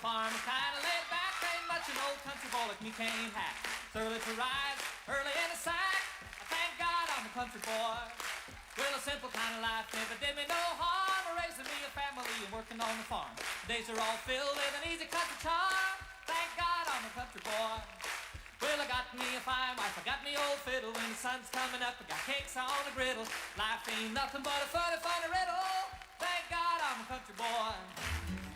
farm, kinda laid back, ain't much an old country boy like me can't hack. It's early to rise, early in the sack. Thank God I'm a country boy. Well, a simple kind of life never did me no harm. Raising me a family and working on the farm. Days are all filled with an easy country charm. Thank God I'm a country boy. Well, I got me a fine wife, I got me old fiddle. When the sun's coming up, I got cakes on the griddle. Life ain't nothing but a funny, funny riddle. Thank God I'm a country boy.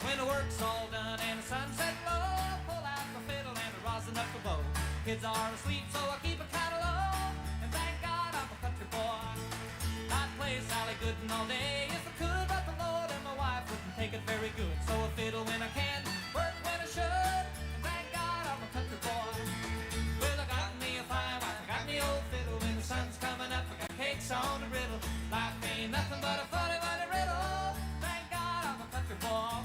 When the work's all done and the sunset low, I pull out my fiddle and I rosin up the bow. Kids are asleep, so I keep it kinda low. And thank God I'm a country boy. I'd play Sally Gooden all day if I could, but the Lord and my wife wouldn't take it very good. So I fiddle when I can, work when I should. And thank God I'm a country boy. Well, I got me a fine wife, I got me old fiddle. When the sun's coming up, I got cakes on the griddle. Life ain't nothing but a funny, funny riddle. Thank God I'm a country boy.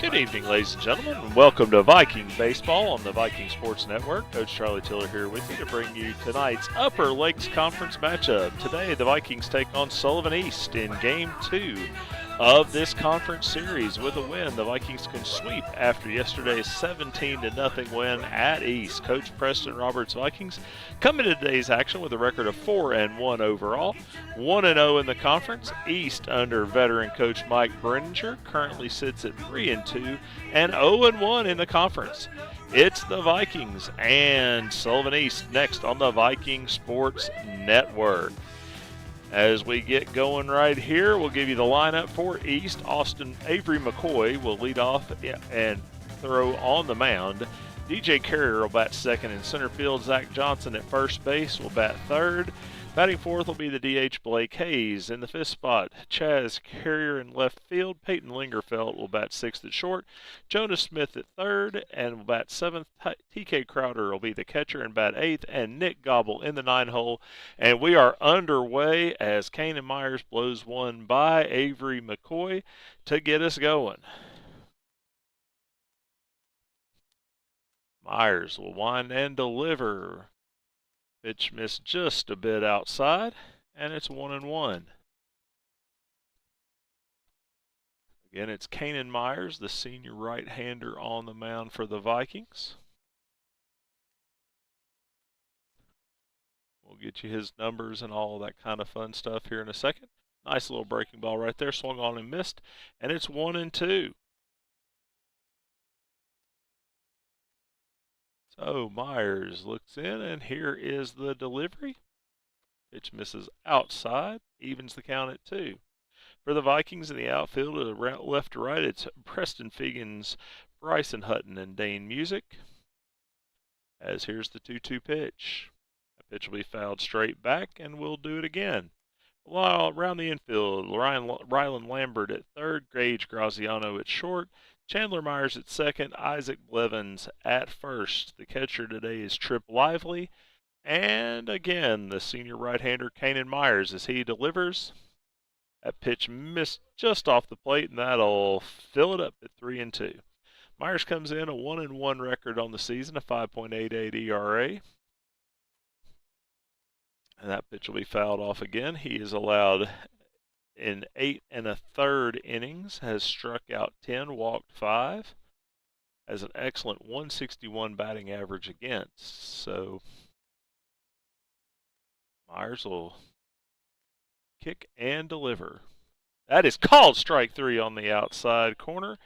Good evening, ladies and gentlemen, and welcome to Viking Baseball on the Viking Sports Network. Coach Charlie Tiller here with you to bring you tonight's Upper Lakes Conference matchup. Today, the Vikings take on Sullivan East in Game 2 of this conference series. With a win, the Vikings can sweep after yesterday's 17-0 win at East. Coach Preston Roberts' Vikings come into today's action with a record of 4-1 overall, 1-0 in the conference. East, under veteran coach Mike Brenninger, currently sits at 3-2 and 0-1 in the conference. It's the Vikings and Sullivan East next on the Viking Sports Network. As we get going right here, we'll give you the lineup for East. Avery McCoy will lead off and throw on the mound. DJ Carrier will bat second in center field. Zach Johnson at first base will bat third. Batting fourth will be the DH Blake Hayes. In the fifth spot, Chaz Carrier in left field. Peyton Lingerfeld will bat sixth at short. Jonas Smith at third and will bat seventh. TK Crowder will be the catcher and bat eighth. And Nick Gobble in the nine hole. And we are underway as Kanan Myers blows one by Avery McCoy to get us going. Myers will wind and deliver. Pitch missed just a bit outside, and it's 1-1. Again, it's Kanan Myers, the senior right-hander on the mound for the Vikings. We'll get you his numbers and all that kind of fun stuff here in a second. Nice little breaking ball right there, swung on and missed, and it's 1-2. So Myers looks in, and here is the delivery. Pitch misses outside, evens the count at 2. For the Vikings in the outfield, left to right, it's Preston Figgins, Bryson Hutton, and Dane Music. As here's the 2-2 pitch. The pitch will be fouled straight back, and we'll do it again. While around the infield, Rylan Lambert at third, Gage Graziano at short, Chandler Myers at second, Isaac Blevins at first. The catcher today is Trip Lively. And again, the senior right-hander Kanan Myers as he delivers. That pitch missed just off the plate, and that'll fill it up at 3-2. Myers comes in a 1-1 record on the season, a 5.88 ERA. And that pitch will be fouled off again. He is allowed in 8 1/3 innings, has struck out 10, walked 5, has an excellent 161 batting average against. So Myers will kick and deliver. That is called strike 3 on the outside corner,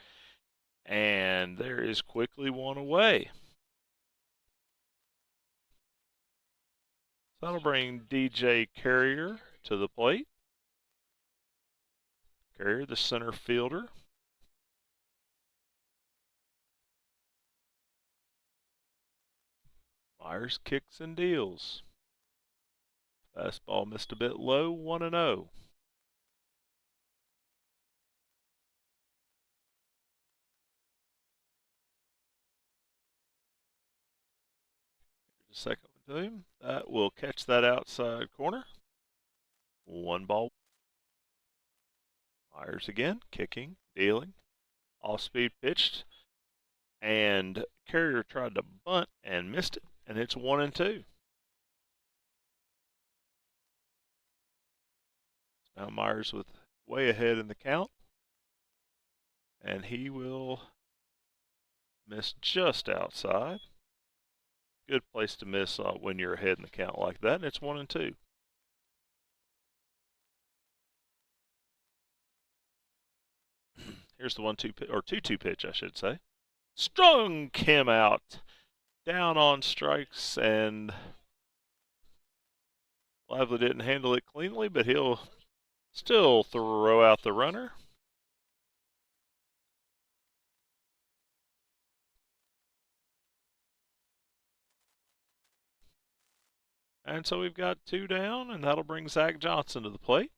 and there is quickly one away. So that'll bring DJ Carrier to the plate. Carrier, the center fielder. Myers kicks and deals. Fastball missed a bit low, 1-0. Here's a second one to him. That will catch that outside corner. 1-ball. Myers again, kicking, dealing, off-speed pitched, and Carrier tried to bunt and missed it, and it's 1-2. Now Myers with way ahead in the count, and he will miss just outside. Good place to miss when you're ahead in the count like that, and it's 1-2. Here's the 2-2 pitch, I should say. strung him out. Down on strikes, and Lively didn't handle it cleanly, but he'll still throw out the runner. And so we've got 2 down, and that'll bring Zach Johnson to the plate.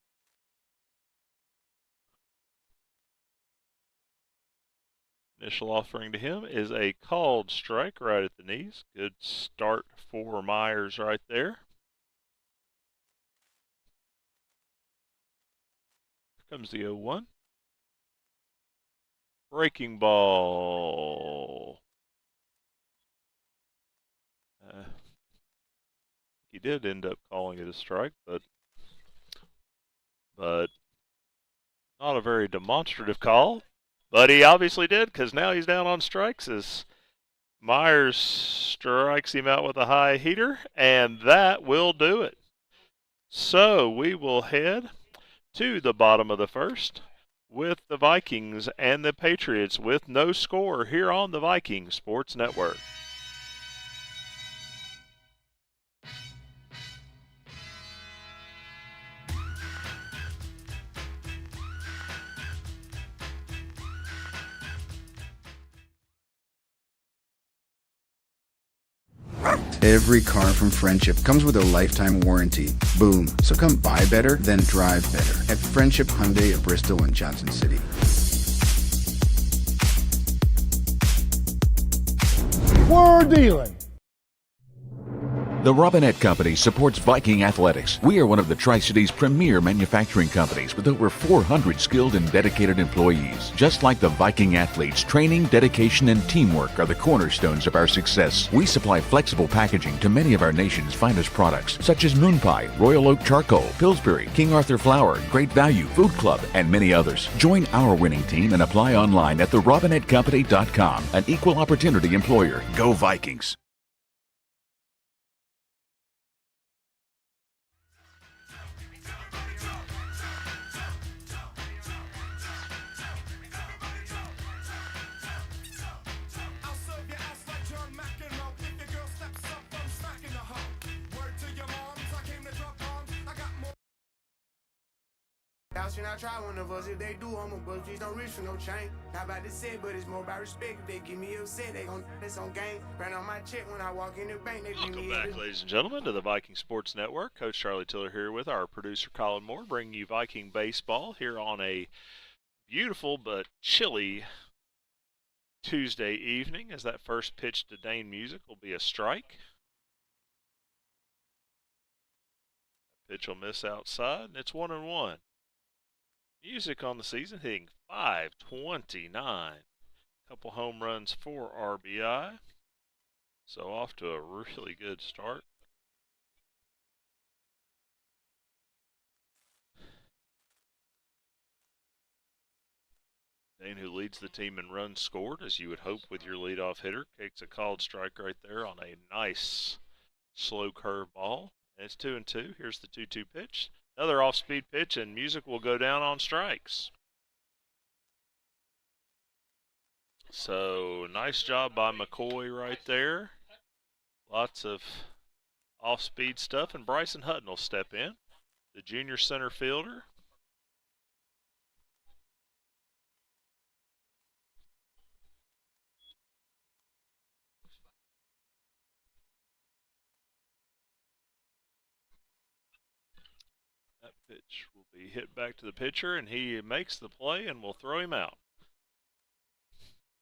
Initial offering to him is a called strike right at the knees. Good start for Myers right there. Here comes the 0-1. Breaking ball. He did end up calling it a strike, but not a very demonstrative call. But he obviously did, because now he's down on strikes as Myers strikes him out with a high heater, and that will do it. So we will head to the bottom of the first with the Vikings and the Patriots with no score here on the Viking Sports Network. Every car from Friendship comes with a lifetime warranty. Boom. So come buy better, then drive better at Friendship Hyundai of Bristol and Johnson City. We're dealing. The Robinette Company supports Viking athletics. We are one of the Tri-Cities' premier manufacturing companies with over 400 skilled and dedicated employees. Just like the Viking athletes, training, dedication, and teamwork are the cornerstones of our success. We supply flexible packaging to many of our nation's finest products, such as Moon Pie, Royal Oak Charcoal, Pillsbury, King Arthur Flour, Great Value, Food Club, and many others. Join our winning team and apply online at therobinettecompany.com. An equal opportunity employer. Go Vikings! Should I try one of us? If they do, I'm a buzz. Please don't reach for no chain. Not about to say, but it's more about respect. If they give me upset, they gon' this on game. Brand on my check when I walk in the bank. They give me Welcome back, ladies and gentlemen, to the Viking Sports Network. Coach Charlie Tiller here with our producer Colin Moore, bringing you Viking baseball here on a beautiful but chilly Tuesday evening, as that first pitch to Dane Music will be a strike. Pitch will miss outside, and it's 1-1. Music on the season hitting .529. Couple home runs, 4 RBI. So off to a really good start. Dane, who leads the team in runs scored, as you would hope with your leadoff hitter, takes a called strike right there on a nice slow curve ball. And it's 2-2. Here's the 2-2 pitch. Another off-speed pitch, and Music will go down on strikes. So nice job by McCoy right there. Lots of off-speed stuff, and Bryson Hutton will step in, the junior center fielder. That pitch will be hit back to the pitcher, and he makes the play and will throw him out.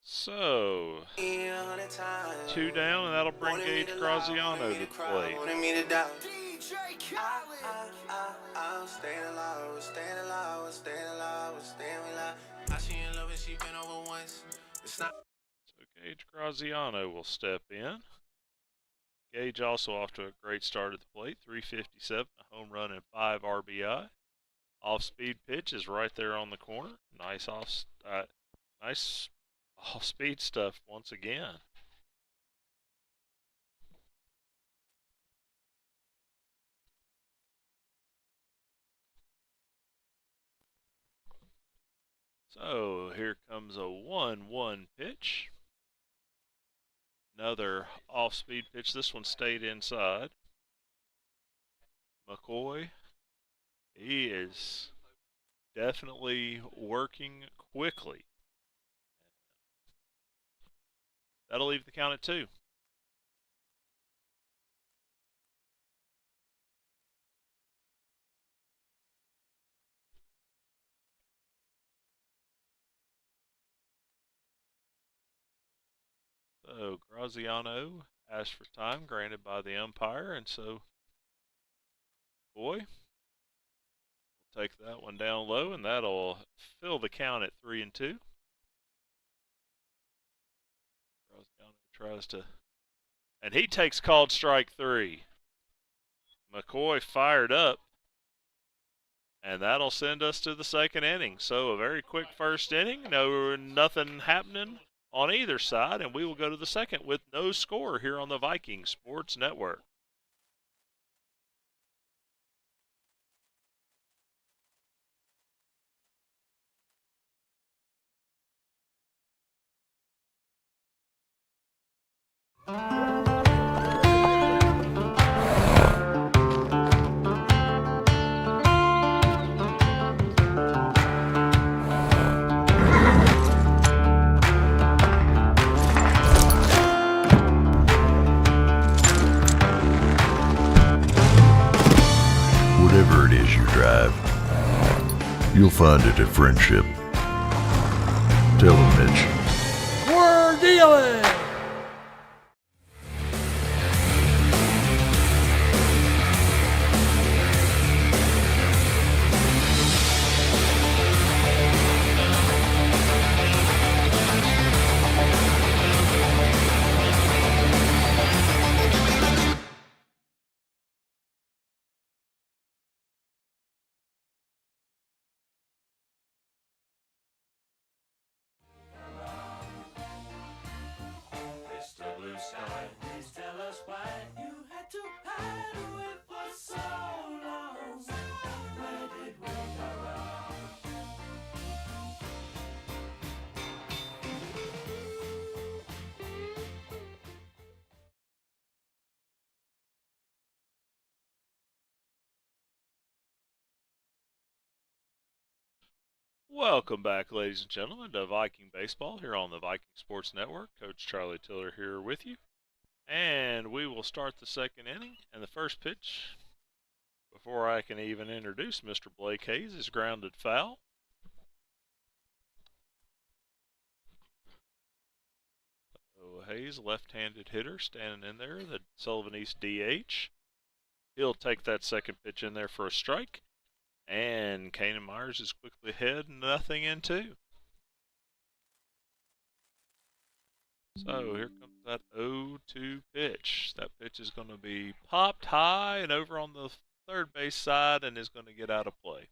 So, 2 down, and that'll bring Gage Graziano to the plate. So Gage Graziano will step in. Gage also off to a great start at the plate, .357, a home run and 5 RBI. Off-speed pitch is right there on the corner. Nice off-speed stuff once again. So here comes a 1-1 pitch. Another off-speed pitch. This one stayed inside. McCoy, he is definitely working quickly. That'll leave the count at 2. So Graziano asked for time, granted by the umpire, and so McCoy will take that one down low, and that'll fill the count at 3-2. Graziano tries to, and he takes called strike 3. McCoy fired up, and that'll send us to the second inning. So a very quick first inning, nothing happening on either side, and we will go to the second with no score here on the Vikings Sports Network. Whatever it is you drive, you'll find it at Friendship. Tell them, Mitch. We're dealing! Mr. Blue Sky, please tell us why you had to hide away for so long. Where did we go wrong? Welcome back, ladies and gentlemen, to Viking Baseball here on the Viking Sports Network. Coach Charlie Tiller here with you. And we will start the second inning. And the first pitch, before I can even introduce Mr. Blake Hayes, is grounded foul. So Hayes, left-handed hitter, standing in there, the Sullivan East DH. He'll take that second pitch in there for a strike. And Kanan Myers is quickly ahead, 0-2. So here comes that 0-2 pitch. That pitch is going to be popped high and over on the third base side and is going to get out of play.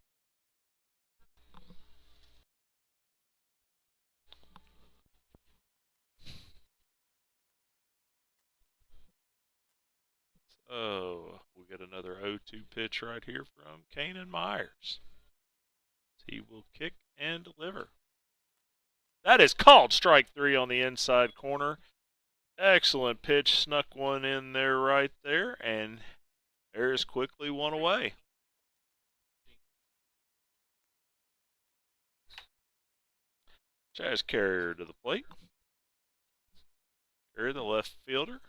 So we'll get another 0-2 pitch right here from Kanan Myers. He will kick and deliver. That is called strike 3 on the inside corner. Excellent pitch, snuck one in there right there, and there's quickly one away. Chaz Carrier to the plate. Carrier, the left fielder.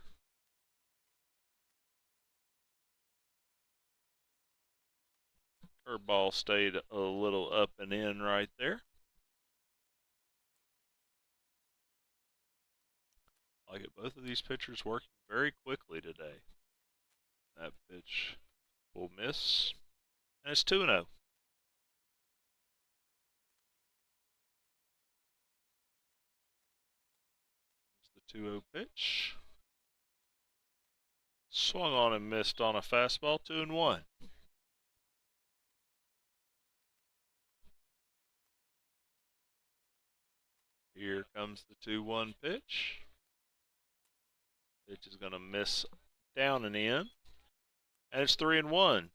Curveball stayed a little up and in right there. Like it, both of these pitchers working very quickly today. That pitch will miss, and it's 2-0. The 2-0 pitch. Swung on and missed on a fastball, 2-1. Here comes the 2-1 pitch. Pitch is going to miss down and in. And it's 3-1.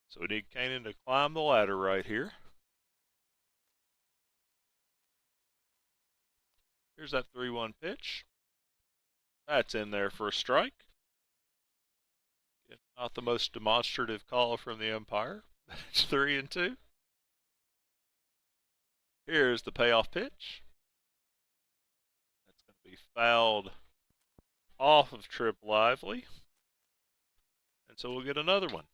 So we need Kanan to climb the ladder right here. Here's that 3-1 pitch. That's in there for a strike. Not the most demonstrative call from the umpire. It's 3-2. Here's the payoff pitch. That's going to be fouled off of Trip Lively. And so we'll get another one.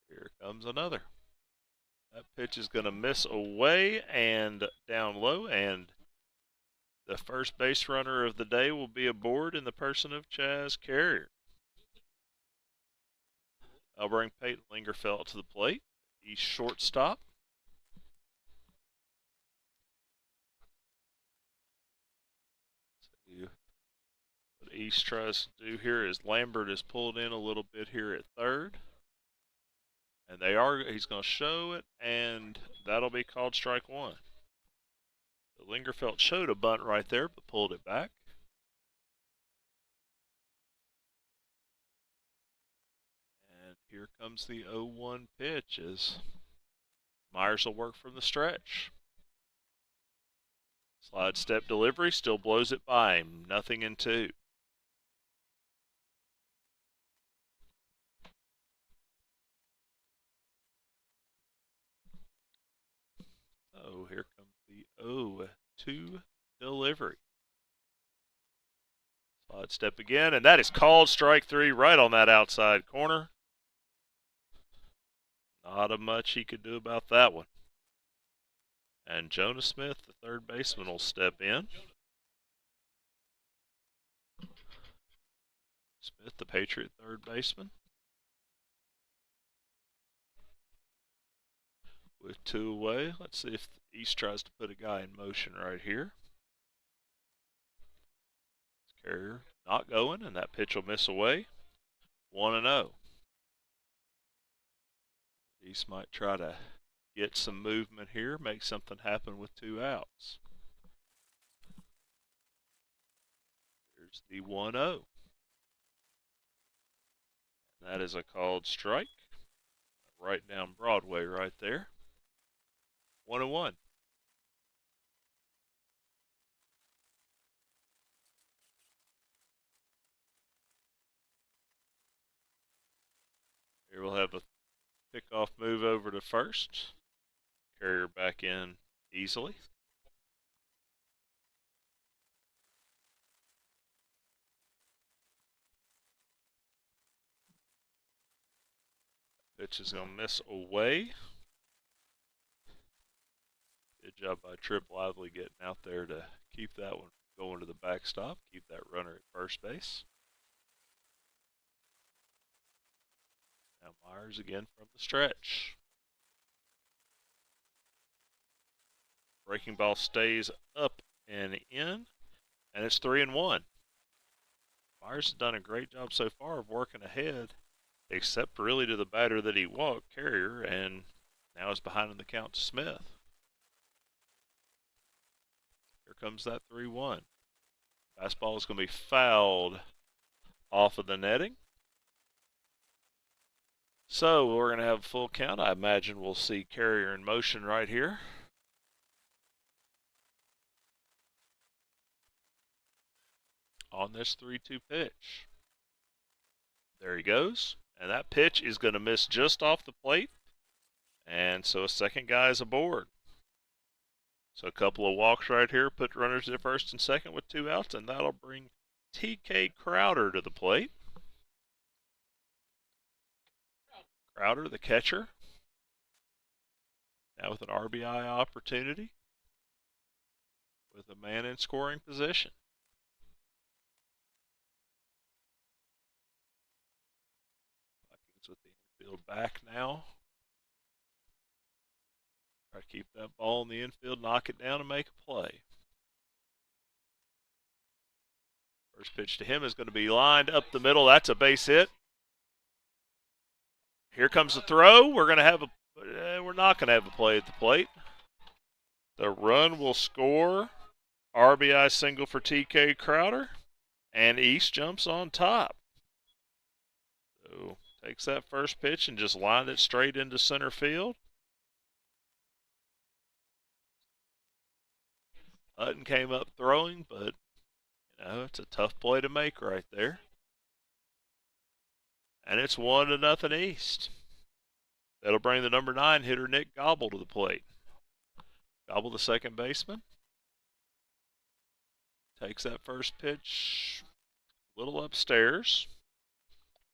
Here comes another. That pitch is going to miss away and down low, and the first base runner of the day will be aboard in the person of Chaz Carrier. I'll bring Peyton Lingerfeld to the plate. He's shortstop. So what East tries to do here is Lambert is pulled in a little bit here at third. And he's going to show it, and that'll be called strike one. So Lingerfeld showed a bunt right there, but pulled it back. And here comes the 0-1 pitch as Myers will work from the stretch. Slide step delivery, still blows it by him. 0-2. Oh, here comes the 0-2 delivery. Slide step again, and that is called strike three right on that outside corner. Not a much he could do about that one. And Jonah Smith, the third baseman, will step in. Smith, the Patriot third baseman. With 2 away, let's see if East tries to put a guy in motion right here. Carrier not going, and that pitch will miss away. 1-0. East might try to get some movement here, make something happen with 2 outs. Here's the 1-0. That is a called strike. Right down Broadway right there. 1-1. Here we'll have a pickoff move over to first. Carrier back in easily. Pitch is going to miss away. Good job by Trip Lively getting out there to keep that one going to the backstop, keep that runner at first base. Now Myers again from the stretch. Breaking ball stays up and in, and it's 3-1. Myers has done a great job so far of working ahead, except really to the batter that he walked, Carrier, and now is behind in the count to Smith. Here comes that 3-1. Fastball is going to be fouled off of the netting. So we're going to have a full count. I imagine we'll see Carrier in motion right here. On this 3-2 pitch. There he goes. And that pitch is going to miss just off the plate. And so a second guy is aboard. So a couple of walks right here, put runners at first and second with 2 outs, and that'll bring T.K. Crowder to the plate. Crowder, the catcher, now with an RBI opportunity, with a man in scoring position. Vikings with the infield back now. Try to keep that ball in the infield, knock it down, and make a play. First pitch to him is going to be lined up the middle. That's a base hit. Here comes the throw. We're not going to have a play at the plate. The run will score. RBI single for T.K. Crowder, and East jumps on top. So takes that first pitch and just lined it straight into center field. Hutton came up throwing, but it's a tough play to make right there. And it's 1-0 East. That'll bring the number 9 hitter Nick Gobble to the plate. Gobble, the second baseman, takes that first pitch a little upstairs,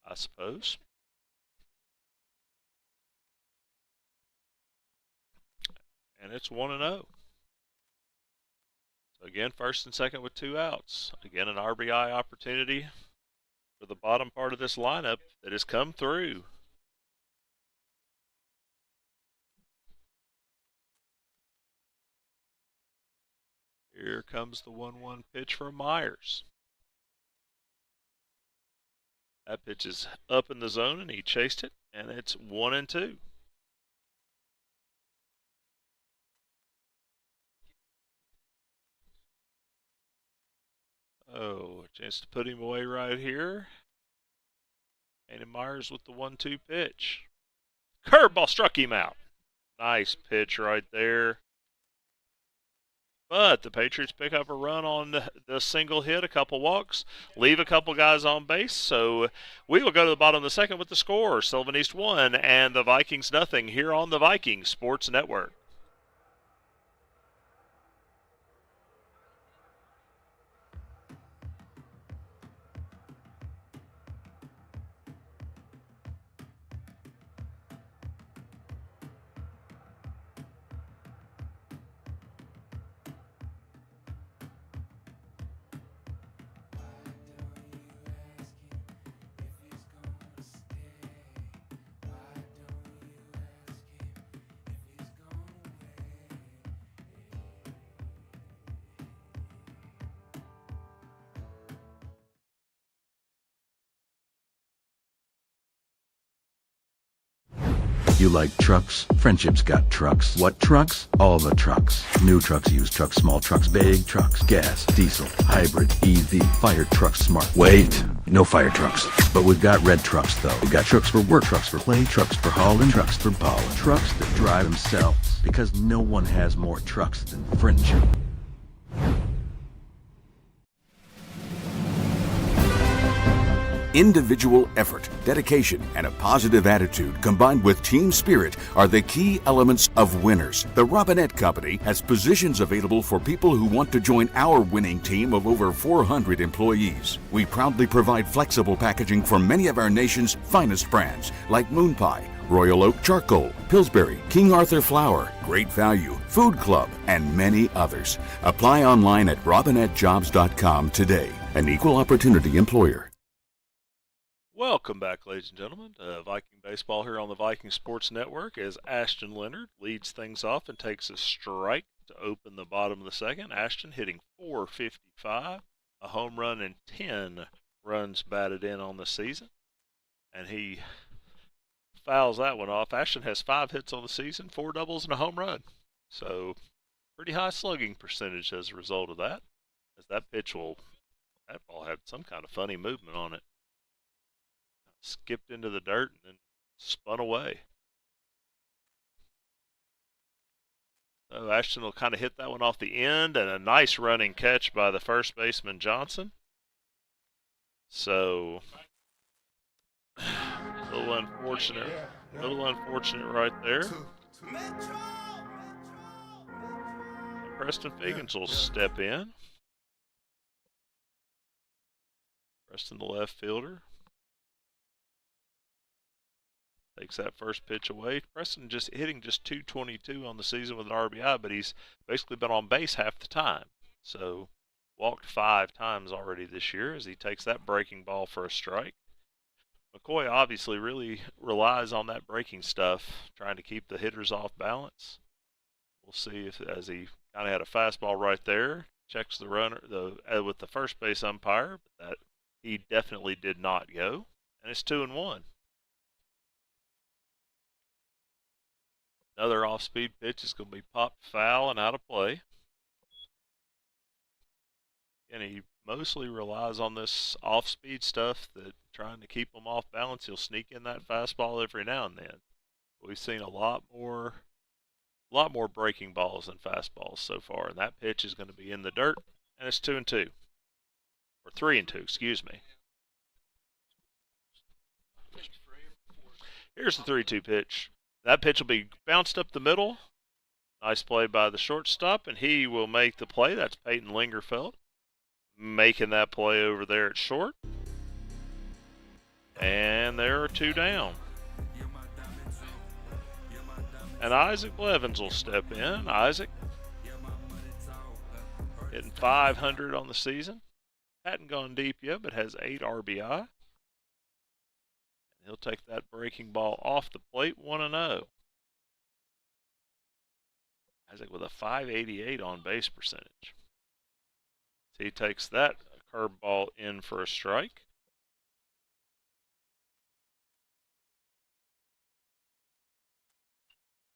I suppose. And it's 1-0. So again, first and second with 2 outs. Again, an RBI opportunity for the bottom part of this lineup that has come through. Here comes the 1-1 pitch from Myers. That pitch is up in the zone, and he chased it, and it's 1-2. Oh, a chance to put him away right here. And Myers with the 1-2 pitch. Curveball struck him out. Nice pitch right there. But the Patriots pick up a run on the single hit, a couple walks, leave a couple guys on base. So we will go to the bottom of the second with the score. Sullivan East 1 and the Vikings nothing here on the Vikings Sports Network. You like trucks? Friendship's got trucks. What trucks? All the trucks. New trucks, used trucks, small trucks, big trucks, gas, diesel, hybrid, EV, fire trucks, smart. Wait, no fire trucks. But we've got red trucks, though. We've got trucks for work, trucks for play, trucks for hauling, trucks for balling. Trucks that drive themselves. Because no one has more trucks than Friendship. Individual effort, dedication, and a positive attitude combined with team spirit are the key elements of winners. The Robinette Company has positions available for people who want to join our winning team of over 400 employees. We proudly provide flexible packaging for many of our nation's finest brands like Moon Pie, Royal Oak Charcoal, Pillsbury, King Arthur Flour, Great Value, Food Club, and many others. Apply online at robinettejobs.com today. An equal opportunity employer. Welcome back, ladies and gentlemen, to Viking Baseball here on the Viking Sports Network as Ashton Leonard leads things off and takes a strike to open the bottom of the second. Ashton hitting .455, a home run and 10 runs batted in on the season. And he fouls that one off. Ashton has 5 hits on the season, 4 doubles and a home run. So pretty high slugging percentage as a result of that. As that ball had some kind of funny movement on it. Skipped into the dirt and then spun away. So Ashton will kind of hit that one off the end, and a nice running catch by the first baseman Johnson. So a little unfortunate right there. Preston Figgins will step in. Preston, the left fielder, takes that first pitch away. Preston just hitting just .222 on the season with an RBI, but he's basically been on base half the time. So walked 5 times already this year as he takes that breaking ball for a strike. McCoy obviously really relies on that breaking stuff, trying to keep the hitters off balance. We'll see if, as he kind of had a fastball right there, checks the runner with the first base umpire, but that he definitely did not go, and it's 2-1. Another off-speed pitch is going to be popped foul and out of play. And he mostly relies on this off-speed stuff, that trying to keep them off balance. He'll sneak in that fastball every now and then. We've seen a lot more breaking balls than fastballs so far, and that pitch is going to be in the dirt, and it's 2-2, or 3-2, excuse me. Here's the 3-2 pitch. That pitch will be bounced up the middle. Nice play by the shortstop, and he will make the play. That's Peyton Lingerfeld making that play over there at short. And there are 2 down. And Isaac Blevins will step in. Isaac hitting .500 on the season. Hadn't gone deep yet, but has 8 RBI. He'll take that breaking ball off the plate, 1-0. Isaac with a .588 on base percentage. So he takes that curveball in for a strike.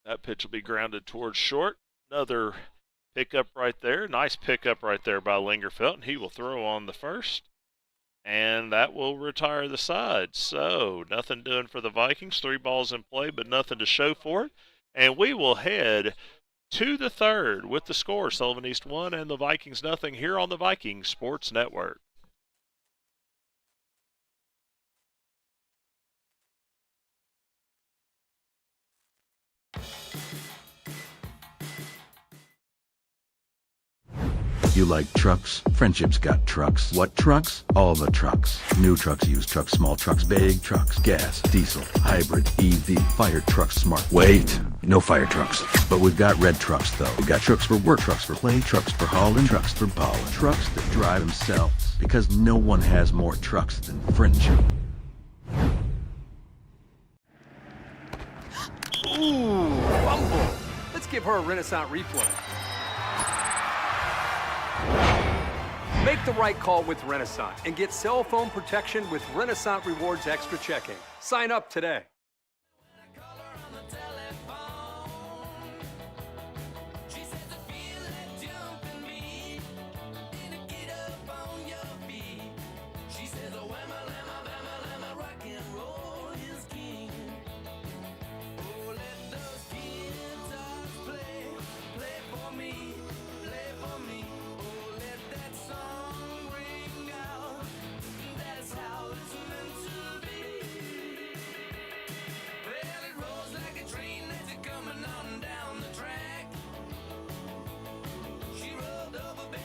That pitch will be grounded towards short. Another pickup right there. Nice pickup right there by Lingerfeld, and he will throw on the first. And that will retire the side. So nothing doing for the Vikings. 3 balls in play, but nothing to show for it. And we will head to the third with the score. Sullivan East 1 and the Vikings nothing here on the Vikings Sports Network. You like trucks? Friendship's got trucks. What trucks? All the trucks. New trucks, used trucks, small trucks, big trucks, gas, diesel, hybrid, EV, fire trucks, smart. Wait, no fire trucks. But we've got red trucks, though. We've got trucks for work, trucks for play, trucks for hauling, trucks for pollen. Trucks that drive themselves. Because no one has more trucks than Friendship. Ooh, fumble. Let's give her a Renaissance replay. Make the right call with Renaissance and get cell phone protection with Renaissance Rewards Extra Checking. Sign up today.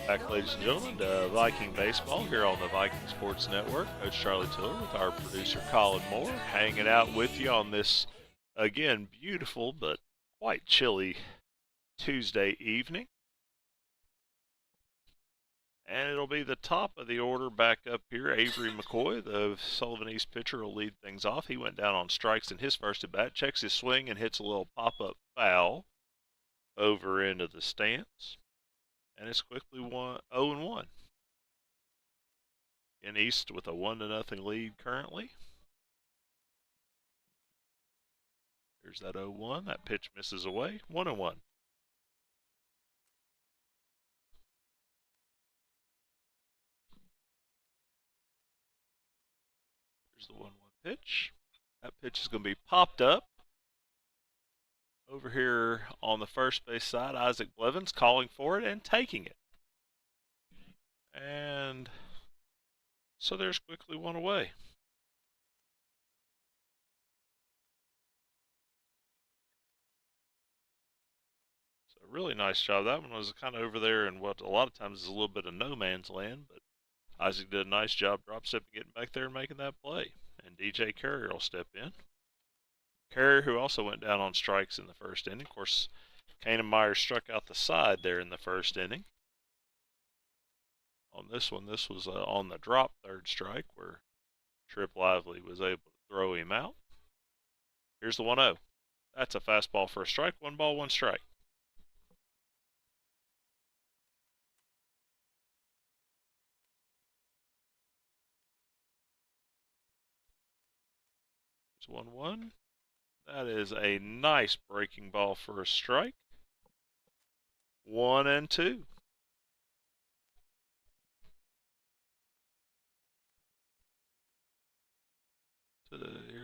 Back, ladies and gentlemen, to Viking Baseball here on the Viking Sports Network. Coach Charlie Tiller with our producer Colin Moore hanging out with you on this, again, beautiful but quite chilly Tuesday evening. And it'll be the top of the order back up here. Avery McCoy, the Sullivan East pitcher, will lead things off. He went down on strikes in his first at bat, checks his swing, and hits a little pop-up foul over into the stands. And it's quickly 0-1. In East with a 1-0 lead currently. Here's that 0-1. That pitch misses away. 1-1. Here's the 1-1 pitch. That pitch is going to be popped up. Over here on the first base side, Isaac Blevins calling for it and taking it. And so there's quickly 1 away. So really nice job. That one was kind of over there in what a lot of times is a little bit of no man's land, but Isaac did a nice job drop stepping, getting back there and making that play. And DJ Carrier will step in. Carrier, who also went down on strikes in the first inning. Of course, Kanan Myers struck out the side there in the first inning. On this one, this was on the drop third strike where Trip Lively was able to throw him out. Here's the 1-0. That's a fastball for a strike. 1 ball, 1 strike. Here's 1-1. That is a nice breaking ball for a strike. 1-2.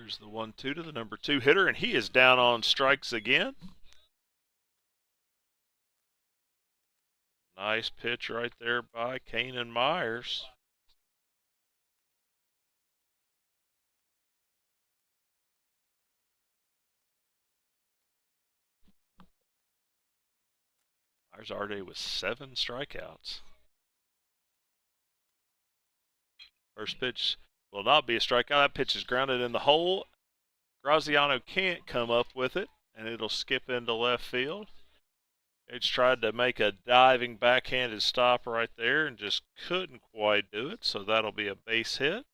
Here's the 1-2 to the number 2 hitter, and he is down on strikes again. Nice pitch right there by Kanan Myers. Myers already with 7 strikeouts. First pitch will not be a strikeout. That pitch is grounded in the hole. Graziano can't come up with it, and it'll skip into left field. It's tried to make a diving backhanded stop right there and just couldn't quite do it, so that'll be a base hit.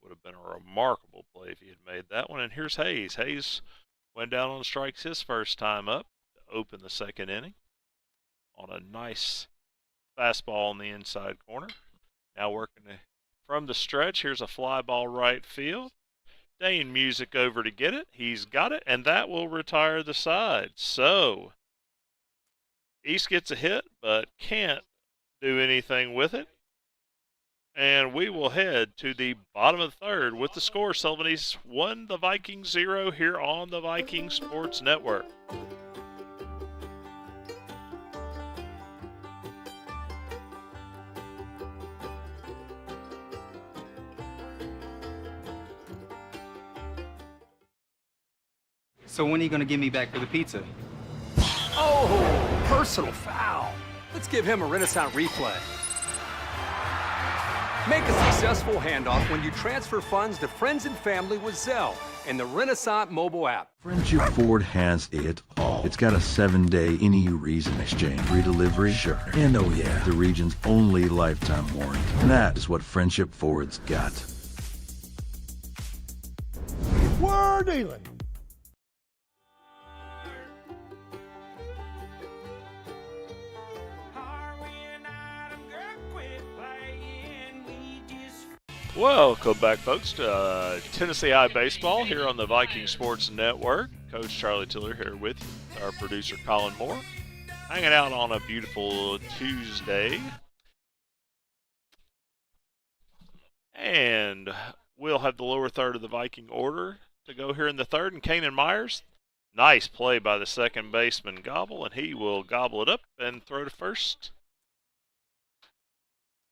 Would have been a remarkable play if he had made that one. And here's Hayes. Hayes went down on strikes his first time up to open the second inning on a nice fastball in the inside corner. Now working from the stretch. Here's a fly ball right field. Dane Music over to get it. He's got it, and that will retire the side. So East gets a hit, but can't do anything with it. And we will head to the bottom of the third with the score. Sullivan East 1, the Vikings 0 here on the Viking Sports Network. So when are you going to get me back for the pizza? Oh, personal foul. Let's give him a Renaissance replay. Make a successful handoff when you transfer funds to friends and family with Zelle and the Renaissance mobile app. Friendship Ford has it all. It's got a 7-day any reason exchange, free delivery, sure, and oh yeah, the region's only lifetime warranty. And that is what Friendship Ford's got. We're dealing. Welcome back, folks, to Tennessee High Baseball here on the Viking Sports Network. Coach Charlie Tiller here with you, our producer Colin Moore, hanging out on a beautiful Tuesday. And we'll have the lower third of the Viking order to go here in the third. And Kanan Myers, nice play by the second baseman Gobble, and he will gobble it up and throw to first.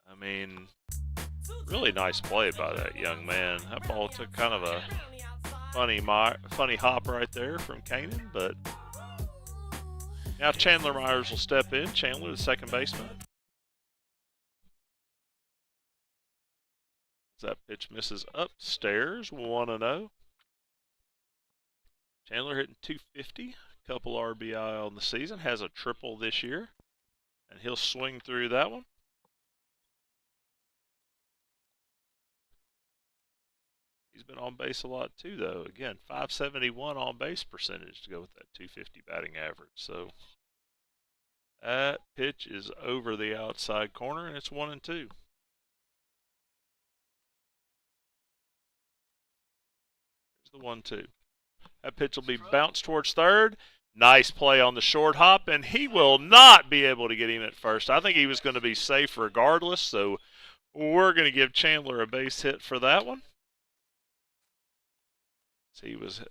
I mean, really nice play by that young man. That ball took kind of a funny hop right there from Kanan, but now Chandler Myers will step in. Chandler, the second baseman. That pitch misses upstairs, 1-0. Chandler hitting .250, couple RBI on the season, has a triple this year, and he'll swing through that one. He's been on base a lot too, though. Again, .571 on base percentage to go with that .250 batting average. So that pitch is over the outside corner, and it's 1-2. The 1-2. That pitch will be bounced towards third. Nice play on the short hop, and he will not be able to get him at first. I think he was going to be safe regardless, so we're going to give Chandler a base hit for that one. So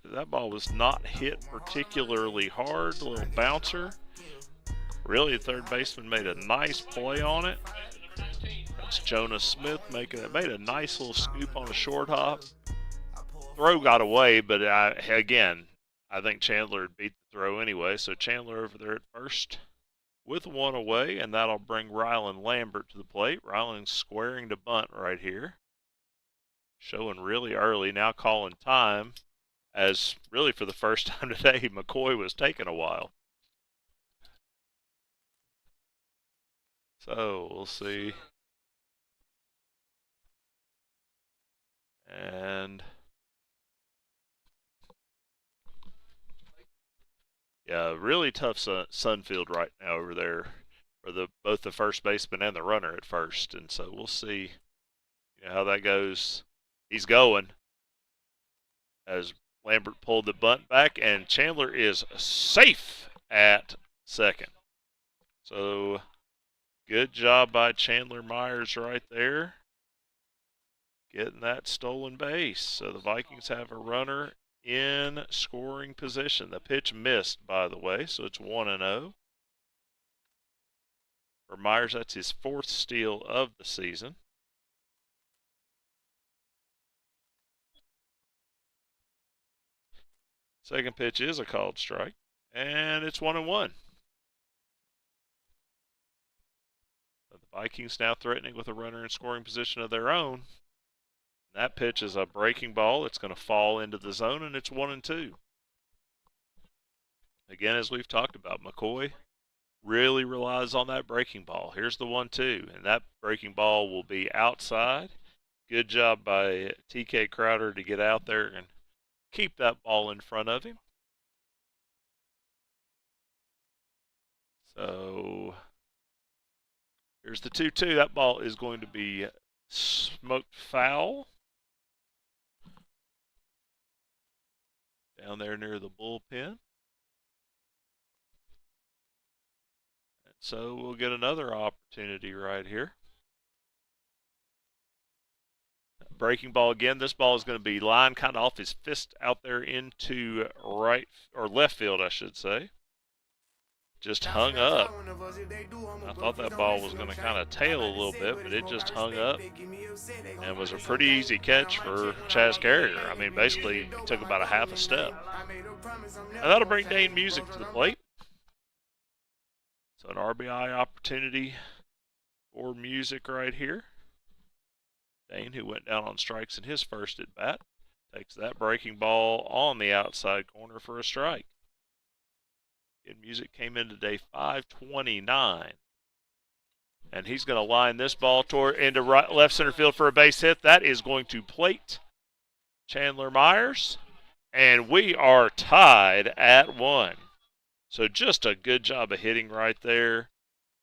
that ball was not hit particularly hard, a little bouncer. Really, the third baseman made a nice play on it. That's Jonas Smith made a nice little scoop on a short hop. Throw got away, but again, I think Chandler had beat the throw anyway. So Chandler over there at first with one away, and that'll bring Rylan Lambert to the plate. Rylan's squaring to bunt right here. Showing really early, now calling time, as really for the first time today, McCoy was taking a while. So we'll see. And yeah, really tough sun field right now over there for both the first baseman and the runner at first. And so we'll see how that goes. He's going as Lambert pulled the bunt back, and Chandler is safe at second. So Good job by Chandler Myers right there, getting that stolen base. So the Vikings have a runner in scoring position. The pitch missed, by the way, so it's 1-0. For Myers, that's his 4th steal of the season. Second pitch is a called strike, and it's 1-1. The Vikings now threatening with a runner in scoring position of their own. That pitch is a breaking ball. It's going to fall into the zone, and it's 1-2. Again, as we've talked about, McCoy really relies on that breaking ball. Here's the 1-2, and that breaking ball will be outside. Good job by TK Crowder to get out there and keep that ball in front of him. So here's the 2-2. That ball is going to be smoked foul down there near the bullpen. And so we'll get another opportunity right here. Breaking ball again. This ball is going to be lined kind of off his fist out there into right or left field, I should say. Just hung up. I thought that ball was going to kind of tail a little bit, but it just hung up and was a pretty easy catch for Chaz Carrier. I mean, basically, it took about a half a step. And that'll bring Dane Music to the plate. So an RBI opportunity for Music right here. Dane, who went down on strikes in his first at bat, takes that breaking ball on the outside corner for a strike. And Music came in today 529. And he's going to line this ball into left center field for a base hit. That is going to plate Chandler Myers. And we are tied at 1. So just a good job of hitting right there.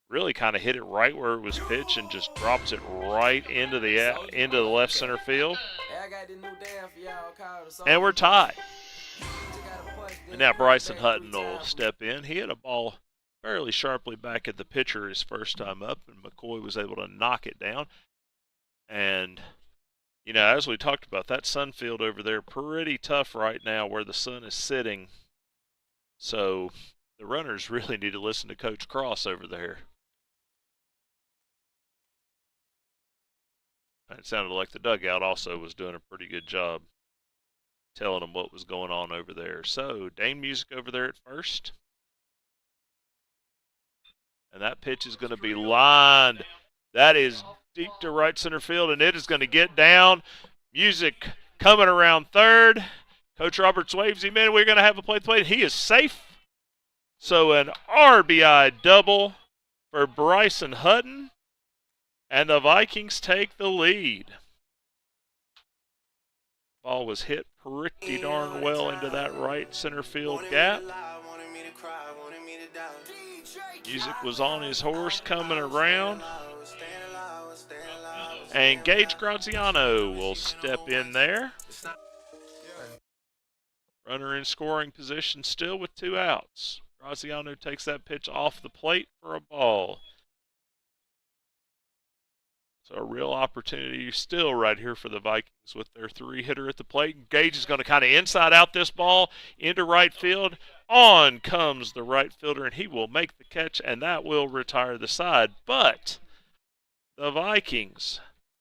Really kind of hit it right where it was pitched and just drops it right into the left center field. And we're tied. And now Bryson Hutton will step in. He hit a ball fairly sharply back at the pitcher his first time up, and McCoy was able to knock it down. And, you know, as we talked about, that sun field over there, pretty tough right now where the sun is sitting. So the runners really need to listen to Coach Cross over there. It sounded like the dugout also was doing a pretty good job telling them what was going on over there. So Dane Music over there at first. And that pitch is going to be lined. That is deep to right center field, and it is going to get down. Music coming around third. Coach Roberts waves him in. We're going to have a play. He is safe. So an RBI double for Bryson Hutton. And the Vikings take the lead. Ball was hit pretty darn well into that right center field gap. Music was on his horse coming around. And Gage Graziano will step in there. Runner in scoring position still with 2 outs. Graziano takes that pitch off the plate for a ball. So a real opportunity still right here for the Vikings with their 3-hitter at the plate. Gage is going to kind of inside out this ball into right field. On comes the right fielder, and he will make the catch, and that will retire the side. But the Vikings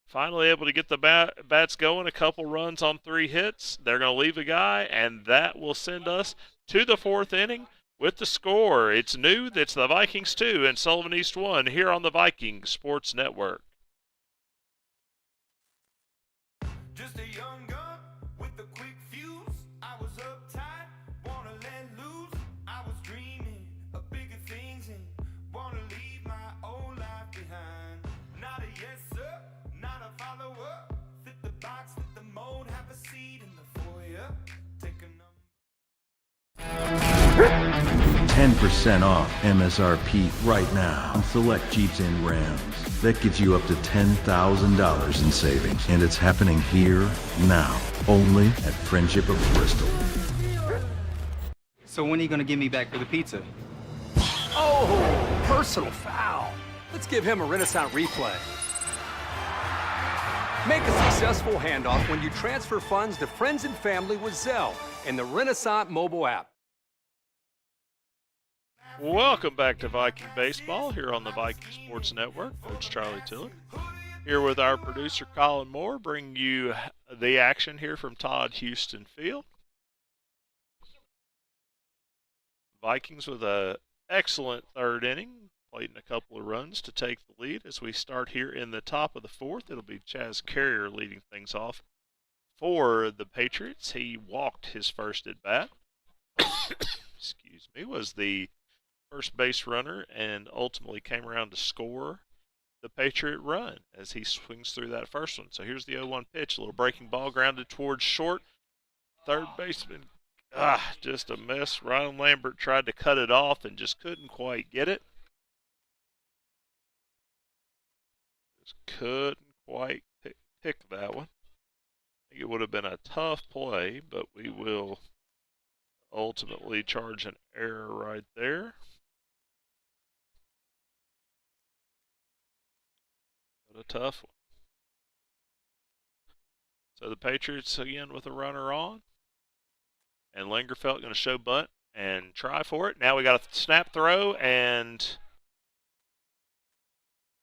finally able to get the bats going. A couple runs on 3 hits. They're going to leave a guy, and that will send us to the 4th inning with the score. It's new. It's the Vikings 2 and Sullivan East 1 here on the Vikings Sports Network. Just a young gun with a quick fuse. I was uptight, wanna let loose. I was dreaming of bigger things and wanna leave my old life behind. Not a yes sir, not a follower. Fit the box, fit the mold, have a seat in the foyer. Take a number. 10% off MSRP right now on select Jeeps and Rams. That gives you up to $10,000 in savings. And it's happening here, now, only at Friendship of Bristol. So when are you going to give me back for the pizza? Oh, personal foul. Let's give him a Renaissance replay. Make a successful handoff when you transfer funds to friends and family with Zelle and the Renaissance mobile app. Welcome back to Viking Baseball here on the Viking Sports Network. Coach Charlie Tiller here with our producer Colin Moore, bringing you the action here from Todd Houston Field. Vikings with an excellent third inning, played in a couple of runs to take the lead as we start here in the top of the fourth. It'll be Chaz Carrier leading things off for the Patriots. He walked his first at bat. Excuse me, was the first base runner and ultimately came around to score the Patriot run as he swings through that first one. So here's the 0-1 pitch, a little breaking ball grounded towards short. Third baseman, just a mess. Ryan Lambert tried to cut it off and just couldn't quite get it. Just couldn't quite pick that one. I think it would have been a tough play, but we will ultimately charge an error right there. But a tough one. So the Patriots again with a runner on. And Lingerfeld going to show bunt and try for it. Now we got a snap throw, and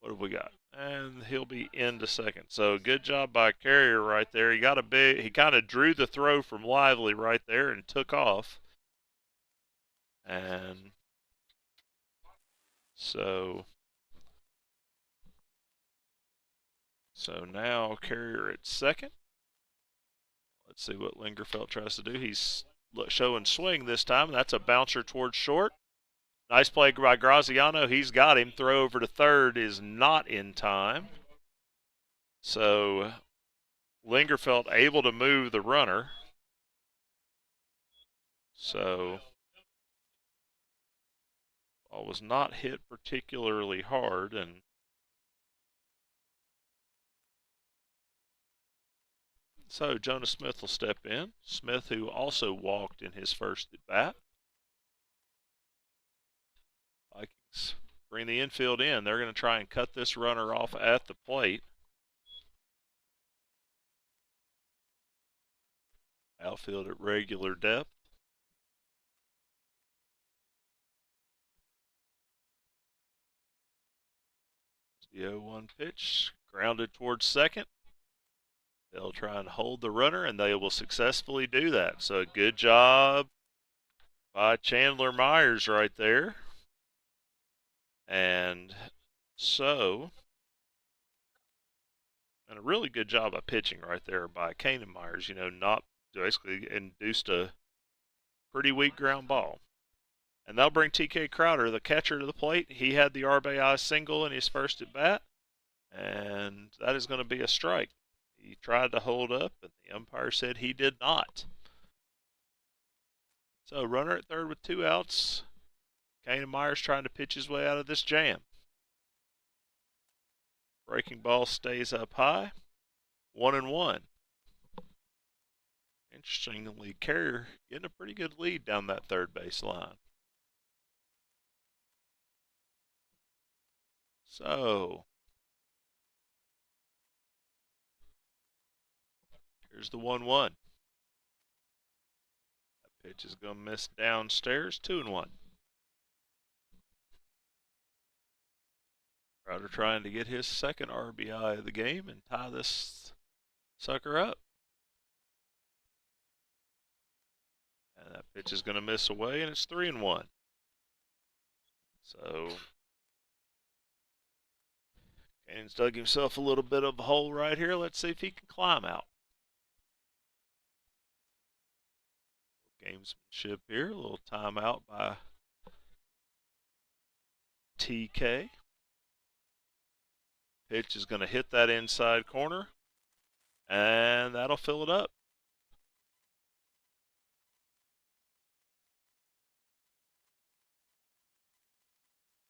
what have we got? And he'll be into second. So good job by Carrier right there. He kind of drew the throw from Lively right there and took off. And so now Carrier at second. Let's see what Lingerfeld tries to do. He's showing swing this time. That's a bouncer towards short. Nice play by Graziano. He's got him. Throw over to third is not in time. So Lingerfeld able to move the runner. So ball was not hit particularly hard, and so Jonas Smith will step in. Smith, who also walked in his first at bat. Vikings bring the infield in. They're going to try and cut this runner off at the plate. Outfield at regular depth. The 0-1 pitch, grounded towards second. They'll try and hold the runner, and they will successfully do that. So good job by Chandler Myers right there. And a really good job of pitching right there by Kanan Myers, not basically induced a pretty weak ground ball. And they'll bring TK Crowder, the catcher, to the plate. He had the RBI single in his first at bat, and that is going to be a strike. He tried to hold up, and the umpire said he did not. So runner at third with 2 outs. Kanan Myers trying to pitch his way out of this jam. Breaking ball stays up high. 1-1. Interestingly, Carrier getting a pretty good lead down that third base line. So here's the 1-1. That pitch is going to miss downstairs. 2-1. Crowder trying to get his second RBI of the game and tie this sucker up. And that pitch is going to miss away, and it's 3-1. So Cannon's dug himself a little bit of a hole right here. Let's see if he can climb out. Gamesmanship here. A little timeout by TK. Pitch is going to hit that inside corner, and that'll fill it up.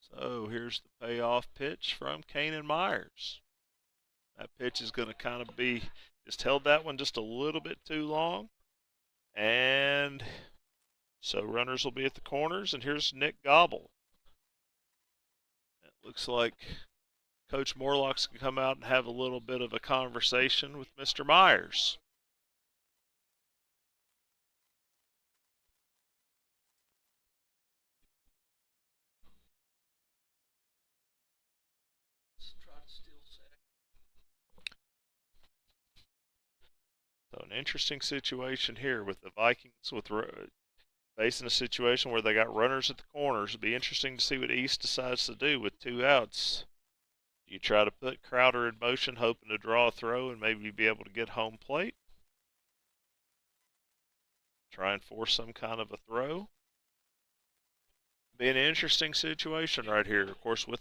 So here's the payoff pitch from Kanan Myers. That pitch is going to kind of be, just held that one just a little bit too long. And so runners will be at the corners, and here's Nick Gobble. It looks like Coach Morlocks can come out and have a little bit of a conversation with Mr. Myers. So an interesting situation here with the Vikings facing a situation where they got runners at the corners. It'll be interesting to see what East decides to do with 2 outs. Do you try to put Crowder in motion, hoping to draw a throw and maybe be able to get home plate? Try and force some kind of a throw. Be an interesting situation right here. Of course, with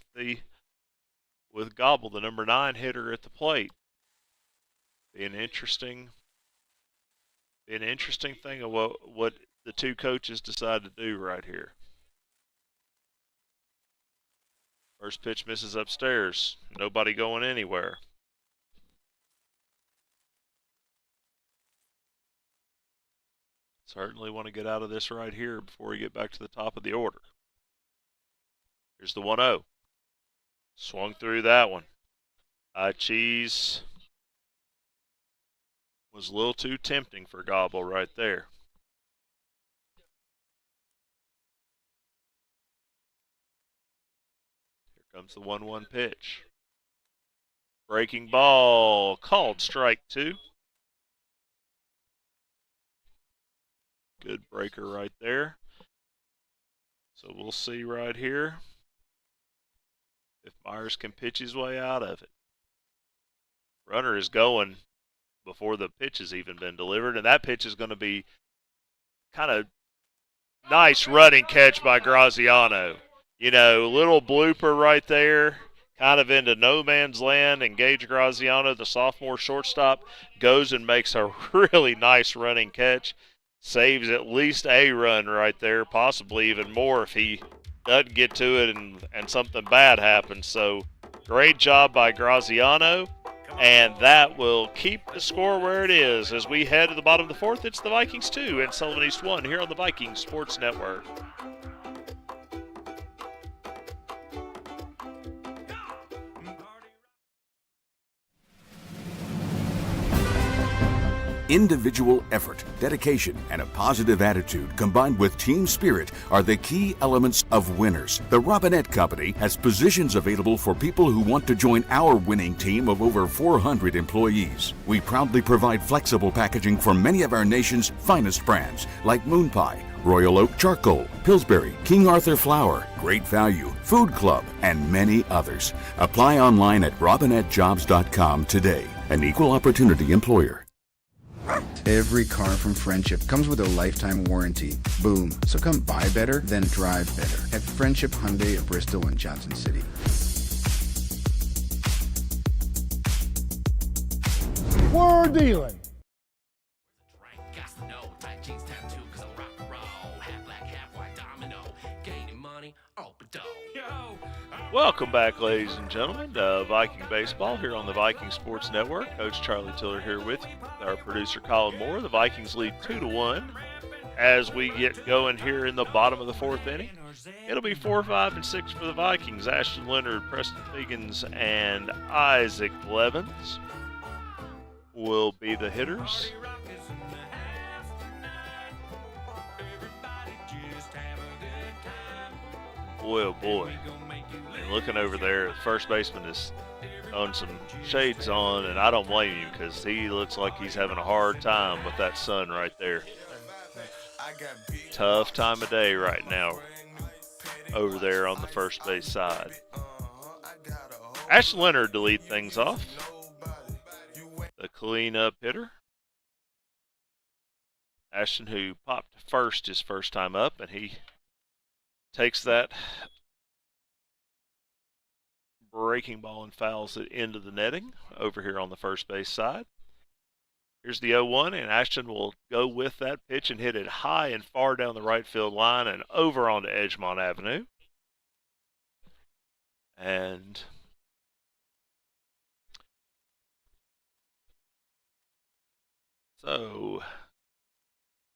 Gobble, the number 9 hitter at the plate. Be an interesting thing of what the 2 coaches decide to do right here. First pitch misses upstairs. Nobody going anywhere. Certainly want to get out of this right here before we get back to the top of the order. Here's the 1-0. Swung through that one. Cheese was a little too tempting for Gobble right there. Here comes the 1-1 pitch. Breaking ball, called strike 2. Good breaker right there. So we'll see right here if Myers can pitch his way out of it. Runner is going before the pitch has even been delivered, and that pitch is going to be kind of nice running catch by Graziano. You know, little blooper right there, kind of into no man's land, and Gage Graziano, the sophomore shortstop, goes and makes a really nice running catch. Saves at least a run right there, possibly even more if he doesn't get to it and something bad happens. So great job by Graziano, and that will keep the score where it is. As we head to the bottom of the 4th, it's the Vikings 2 and Sullivan East 1 here on the Vikings Sports Network. Individual effort, dedication, and a positive attitude combined with team spirit are the key elements of winners. The Robinette Company has positions available for people who want to join our winning team of over 400 employees. We proudly provide flexible packaging for many of our nation's finest brands like Moon Pie, Royal Oak Charcoal, Pillsbury, King Arthur Flour, Great Value, Food Club, and many others. Apply online at robinettejobs.com today. An equal opportunity employer. Every car from Friendship comes with a lifetime warranty. Boom. So come buy better, then drive better at Friendship Hyundai of Bristol and Johnson City. We're dealing. Welcome back, ladies and gentlemen, to Viking Baseball here on the Viking Sports Network. Coach Charlie Tiller here with you, our producer Colin Moore. The Vikings lead 2-1 as we get going here in the bottom of the 4th inning. It'll be 4, 5, and 6 for the Vikings. Ashton Leonard, Preston Figgins, and Isaac Blevins will be the hitters. Boy, oh boy. And looking over there, the first baseman is on some shades on, and I don't blame him because he looks like he's having a hard time with that sun right there. Tough time of day right now over there on the first base side. Ashton Leonard to lead things off. The cleanup hitter. Ashton, who popped first his first time up, and he takes that breaking ball and fouls it into the netting over here on the first base side. Here's the 0-1, and Ashton will go with that pitch and hit it high and far down the right field line and over onto Edgemont Avenue. And so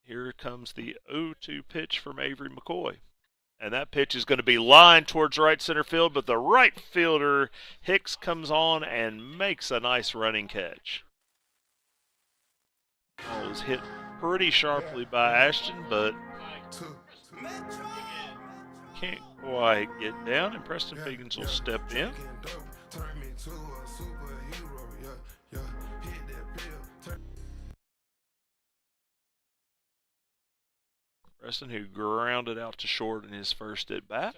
here comes the 0-2 pitch from Avery McCoy. And that pitch is going to be lined towards right center field, but the right fielder, Hicks, comes on and makes a nice running catch. Ball was hit pretty sharply by Ashton, but can't quite get down, and Preston Figgins will step in. Preston, who grounded out to short in his first at bat.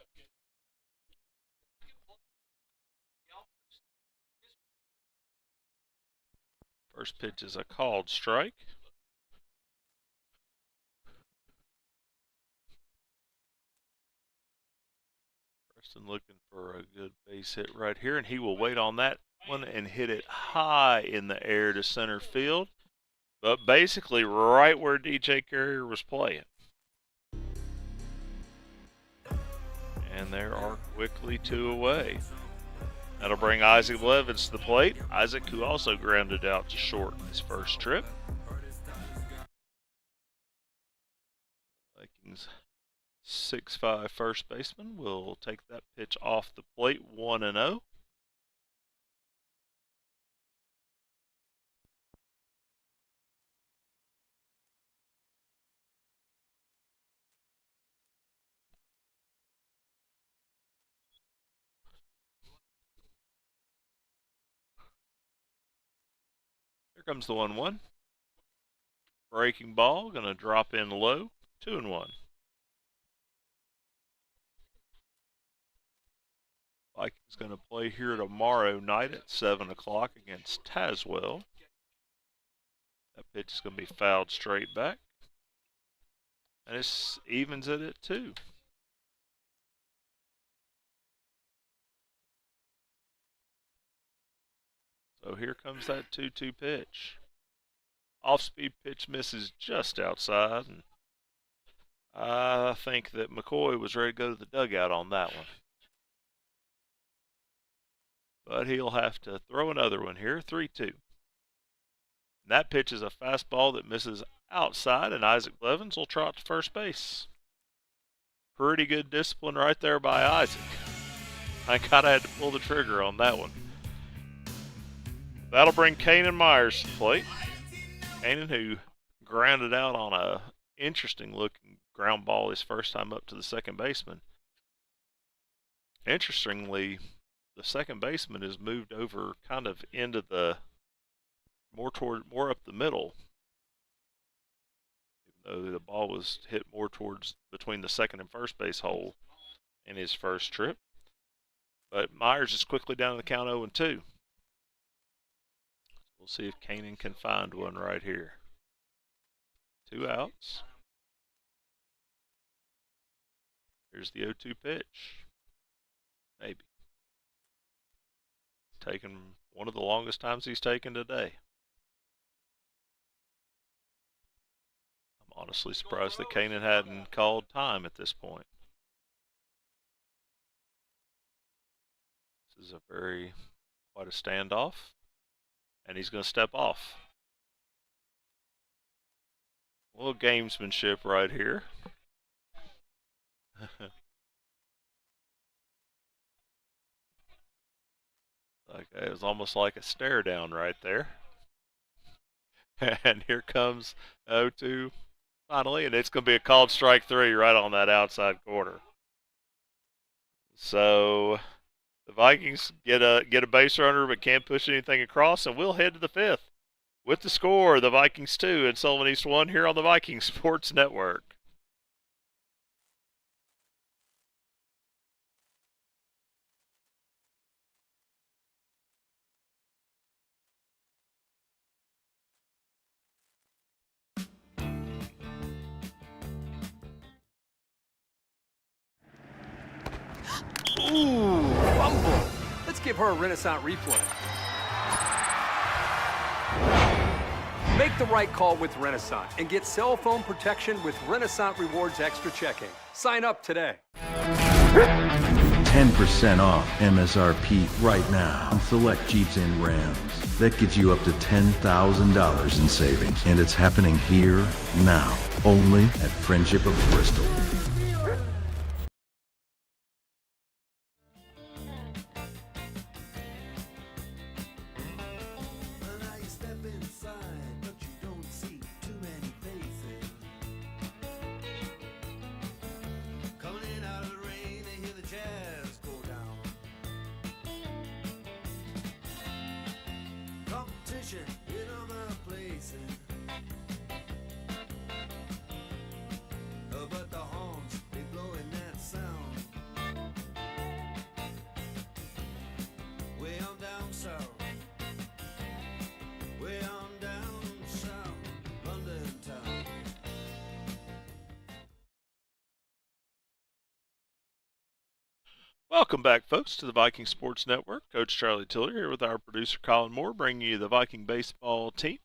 First pitch is a called strike. Preston looking for a good base hit right here, and he will wait on that one and hit it high in the air to center field, but basically right where DJ Carrier was playing. And there are quickly 2 away. That'll bring Isaac Blevins to the plate. Isaac, who also grounded out to short his first trip. Vikings 6'5" first baseman will take that pitch off the plate, 1-0. Here comes the 1-1. Breaking ball, going to drop in low, 2-1. Vikings going to play here tomorrow night at 7 o'clock against Tazewell. That pitch is going to be fouled straight back. And it evens it at 2. So here comes that 2-2 pitch. Off-speed pitch misses just outside. And I think that McCoy was ready to go to the dugout on that one. But he'll have to throw another one here, 3-2. That pitch is a fastball that misses outside, and Isaac Blevins will trot to first base. Pretty good discipline right there by Isaac. I kind of had to pull the trigger on that one. That'll bring Kanan Myers to the plate. Kanan, who grounded out on a interesting-looking ground ball his first time up to the second baseman. Interestingly, the second baseman is moved over kind of into the more up the middle, even though the ball was hit more towards between the second and first base hole in his first trip. But Myers is quickly down to the count 0-2. We'll see if Kanan can find one right here. 2 outs. Here's the 0-2 pitch. Maybe. Taken one of the longest times he's taken today. I'm honestly surprised that Kanan hadn't called time at this point. This is quite a standoff. And he's going to step off. A little gamesmanship right here. It was almost like a stare down right there. And here comes 0-2 finally, and it's going to be a called strike 3 right on that outside corner. So the Vikings get a base runner but can't push anything across, and we'll head to the 5th with the score: the Vikings 2 and Sullivan East 1 here on the Vikings Sports Network. Ooh, fumble. Let's give her a Renaissance replay. Make the right call with Renaissance and get cell phone protection with Renaissance Rewards Extra Checking. Sign up today. 10% off MSRP right now on select Jeeps and Rams. That gets you up to $10,000 in savings. And it's happening here, now, only at Friendship of Bristol. fishing in other places. But the horns, they blowing that sound. Way on down south. Way on down south, London town. Welcome back, folks, to the Viking Sports Network. Coach Charlie Tiller here with our producer Colin Moore, bringing you the Viking baseball team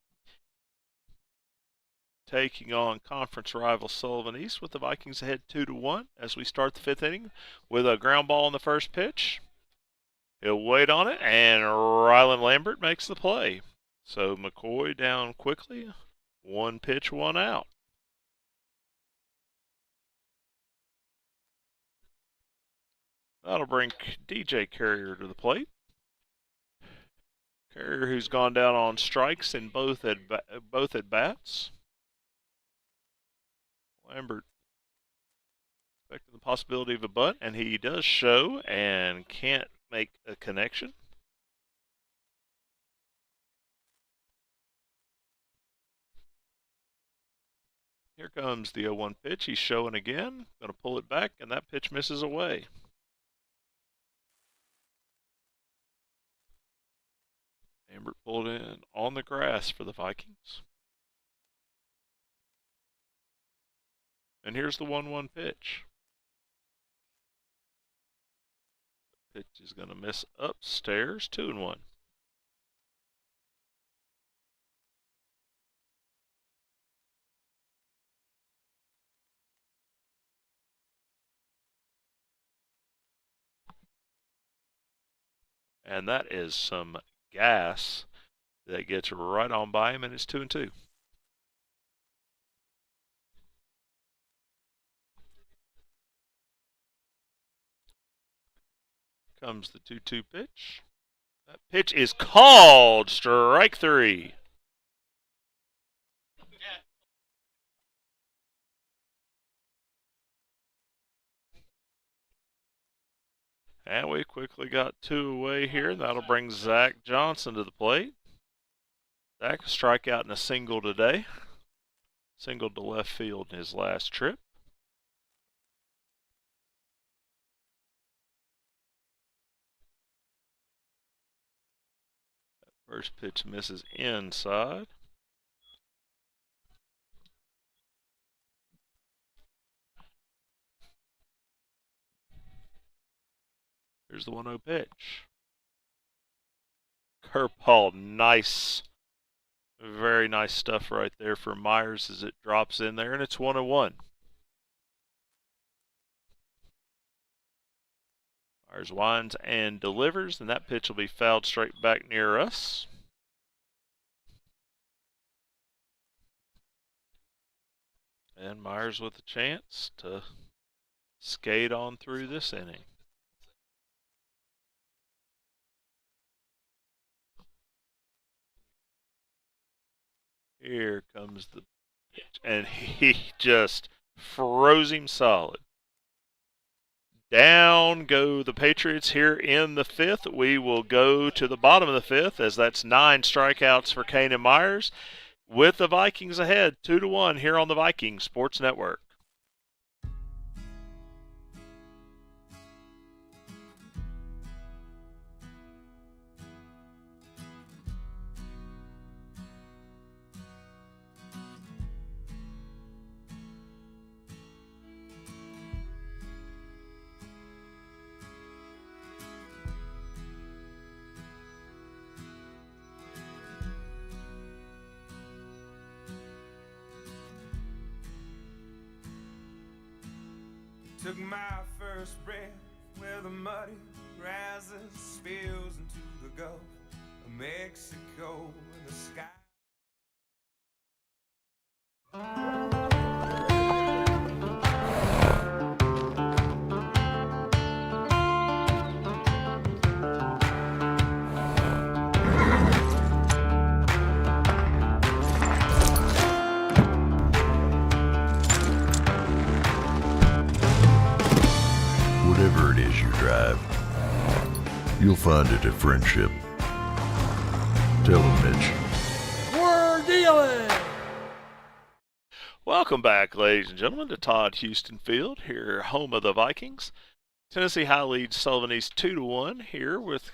taking on conference rival Sullivan East, with the Vikings ahead 2-1 as we start the fifth inning with a ground ball on the first pitch. He'll wait on it, and Rylan Lambert makes the play. So McCoy down quickly. 1 pitch, 1 out. That'll bring DJ Carrier to the plate. Carrier, who's gone down on strikes in both at bats. Lambert expecting the possibility of a bunt, and he does show and can't make a connection. Here comes the 0-1 pitch. He's showing again. Going to pull it back, and that pitch misses away. Lambert pulled in on the grass for the Vikings. And here's the 1-1 pitch. The pitch is going to miss upstairs, 2-1. And that is some gas that gets right on by him, and it's 2-2. Comes the 2-2 pitch. That pitch is called strike 3. And we quickly got 2 away here. That'll bring Zach Johnson to the plate. Zach, a strikeout and a single today. Singled to left field in his last trip. First pitch misses inside. Here's the 1-0 pitch. Curveball, nice. Very nice stuff right there for Myers as it drops in there, and it's 1-1. Myers winds and delivers, and that pitch will be fouled straight back near us. And Myers with a chance to skate on through this inning. Here comes the pitch, and he just froze him solid. Down go the Patriots here in the fifth. We will go to the bottom of the fifth, as that's 9 strikeouts for Kanan Myers, with the Vikings ahead 2-1 here on the Vikings Sports Network. Took my first breath where the muddy rises, spills into the Gulf of Mexico, and the sky. Whatever it is you drive, you'll find it at Friendship. Tell them, Mitch. Dylan. Welcome back, ladies and gentlemen, to Todd Houston Field, here, home of the Vikings. Tennessee High leads Sullivan East 2-1 here with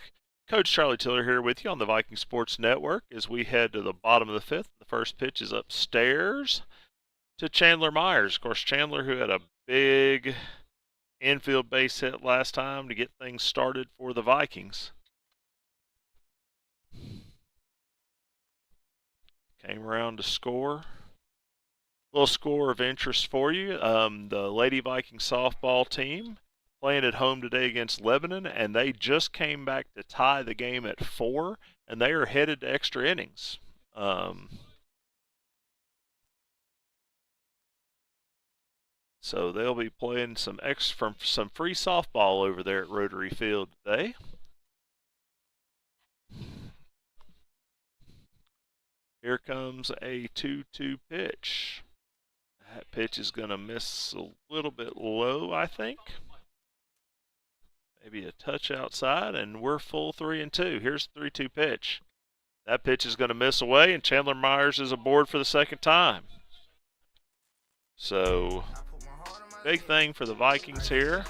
Coach Charlie Tiller here with you on the Viking Sports Network as we head to the bottom of the fifth. The first pitch is upstairs to Chandler Myers. Of course, Chandler, who had a big infield base hit last time to get things started for the Vikings. Came around to score. Little score of interest for you. The Lady Viking softball team playing at home today against Lebanon, and they just came back to tie the game at 4, and they are headed to extra innings. So they'll be playing some free softball over there at Rotary Field today. Here comes a 2-2 pitch. That pitch is going to miss a little bit low, I think. Maybe a touch outside, and we're full 3-2. Here's the 3-2 pitch. That pitch is going to miss away, and Chandler Myers is aboard for the second time. So, big thing for the Vikings here.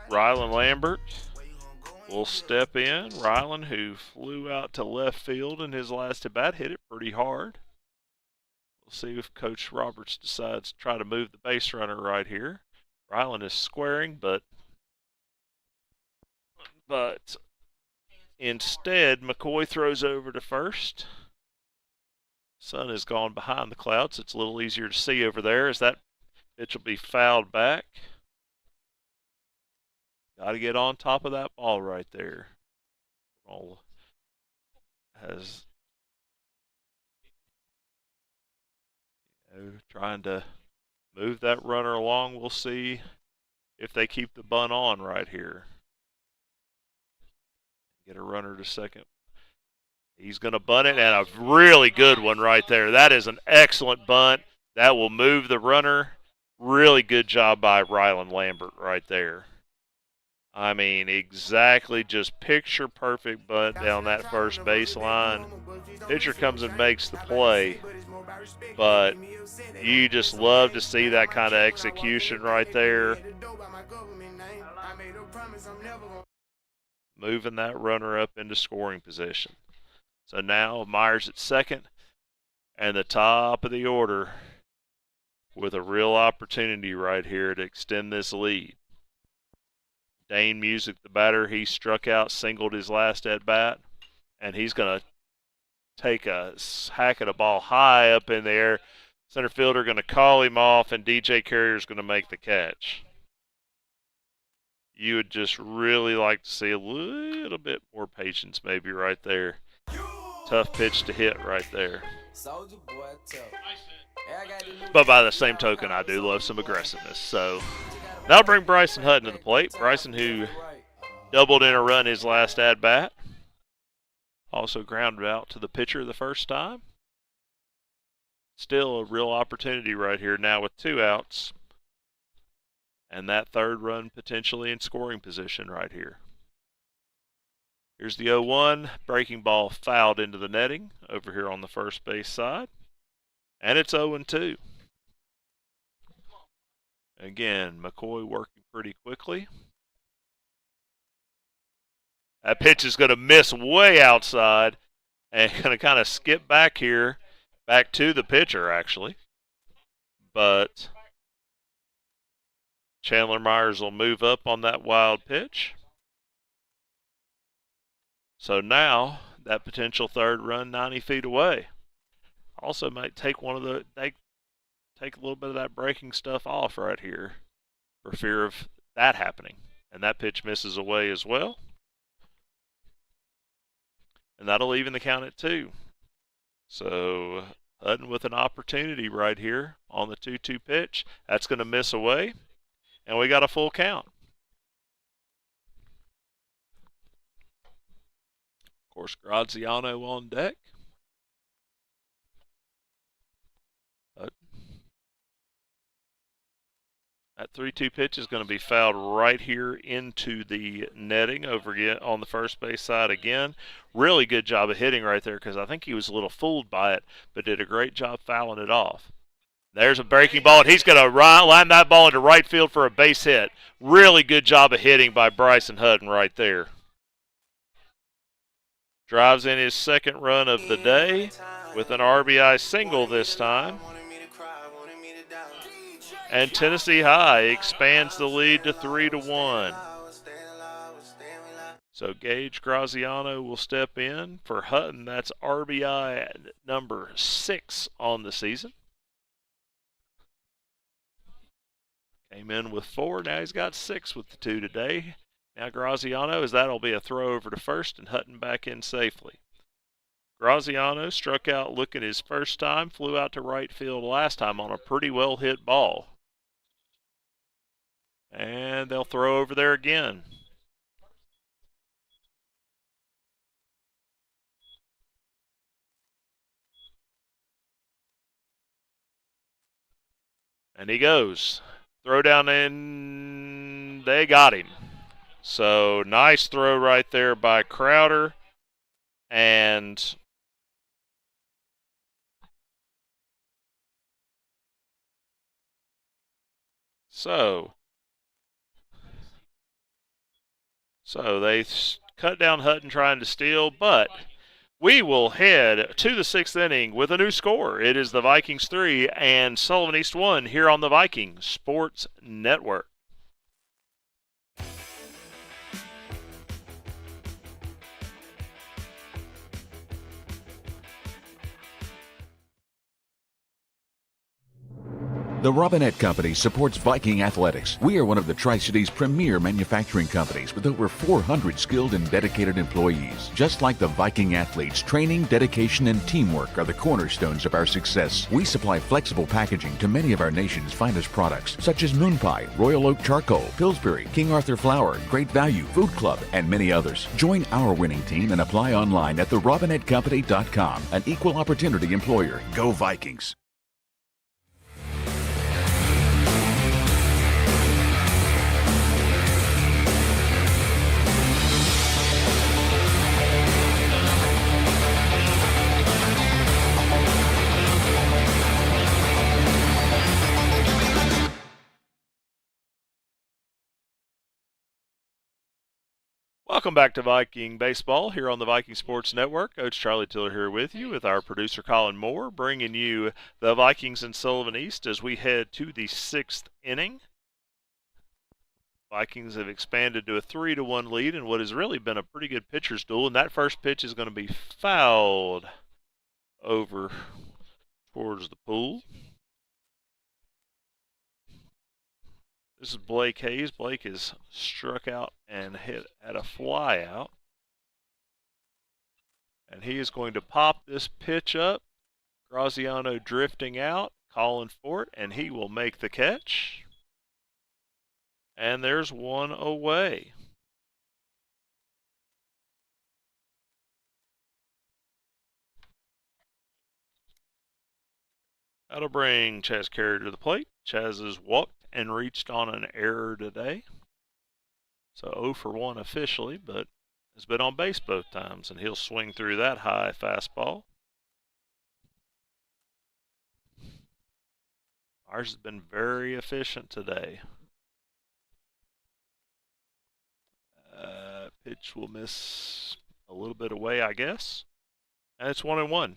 Rylan Lambert will step in. Rylan, who flew out to left field in his last at-bat, hit it pretty hard. We'll see if Coach Roberts decides to try to move the base runner right here. Rylan is squaring, but instead McCoy throws over to first. Sun has gone behind the clouds. It's a little easier to see over there as that pitch will be fouled back. Got to get on top of that ball right there. Ball has trying to move that runner along. We'll see if they keep the bunt on right here. Get a runner to second. He's going to bunt it, and a really good one right there. That is an excellent bunt. That will move the runner. Really good job by Rylan Lambert right there. I mean, exactly, just picture perfect bunt down that first baseline. Pitcher comes and makes the play, but you just love to see that kind of execution right there. Moving that runner up into scoring position. So now Myers at second, and the top of the order with a real opportunity right here to extend this lead. Dane Music, the batter, he struck out, singled his last at-bat, and he's going to take a hack at a ball high up in the air. Center fielder going to call him off, and DJ Carrier's going to make the catch. You would just really like to see a little bit more patience maybe right there. Tough pitch to hit right there. But by the same token, I do love some aggressiveness. So that'll bring Bryson Hutton to the plate. Bryson, who doubled in a run his last at-bat. Also grounded out to the pitcher the first time. Still a real opportunity right here now with 2 outs. And that third run potentially in scoring position right here. Here's the 0-1. Breaking ball fouled into the netting over here on the first base side. And it's 0-2. Again, McCoy working pretty quickly. That pitch is going to miss way outside and going to kind of skip back here, back to the pitcher actually. But Chandler Myers will move up on that wild pitch. So now that potential third run 90 feet away. Also might take take a little bit of that breaking stuff off right here for fear of that happening. And that pitch misses away as well. And that'll even the count at 2. So Hutton with an opportunity right here on the 2-2 pitch. That's going to miss away. And we got a full count. Of course, Graziano on deck. That 3-2 pitch is going to be fouled right here into the netting over again on the first base side again. Really good job of hitting right there because I think he was a little fooled by it, but did a great job fouling it off. There's a breaking ball, and he's going to line that ball into right field for a base hit. Really good job of hitting by Bryson Hutton right there. Drives in his second run of the day with an RBI single this time. And Tennessee High expands the lead to 3-1. So Gage Graziano will step in for Hutton. That's RBI number 6 on the season. Came in with 4. Now he's got 6 with the 2 today. Now Graziano, as that'll be a throw over to first and Hutton back in safely. Graziano struck out looking his first time, flew out to right field last time on a pretty well hit ball. And they'll throw over there again. And he goes. Throw down in. They got him. So nice throw right there by Crowder. And so they cut down Hutton trying to steal, but we will head to the 6th inning with a new score. It is the Vikings 3 and Sullivan East 1 here on the Vikings Sports Network. The Robinette Company supports Viking athletics. We are one of the Tri-Cities' premier manufacturing companies with over 400 skilled and dedicated employees. Just like the Viking athletes, training, dedication, and teamwork are the cornerstones of our success. We supply flexible packaging to many of our nation's finest products, such as Moon Pie, Royal Oak Charcoal, Pillsbury, King Arthur Flour, Great Value, Food Club, and many others. Join our winning team and apply online at therobinettecompany.com. An equal opportunity employer. Go Vikings! Welcome back to Viking Baseball here on the Viking Sports Network. Coach Charlie Tiller here with you with our producer Colin Moore, bringing you the Vikings and Sullivan East as we head to the 6th inning. Vikings have expanded to a 3-1 lead in what has really been a pretty good pitcher's duel, and that first pitch is going to be fouled over towards the pool. This is Blake Hayes. Blake is struck out and hit at a fly out. And he is going to pop this pitch up. Graziano drifting out, calling for it, and he will make the catch. And there's one away. That'll bring Chaz Carey to the plate. Chaz has walked and reached on an error today. So 0 for 1 officially, but has been on base both times, and he'll swing through that high fastball. Ours has been very efficient today. Pitch will miss a little bit away, I guess. And it's 1-1. Here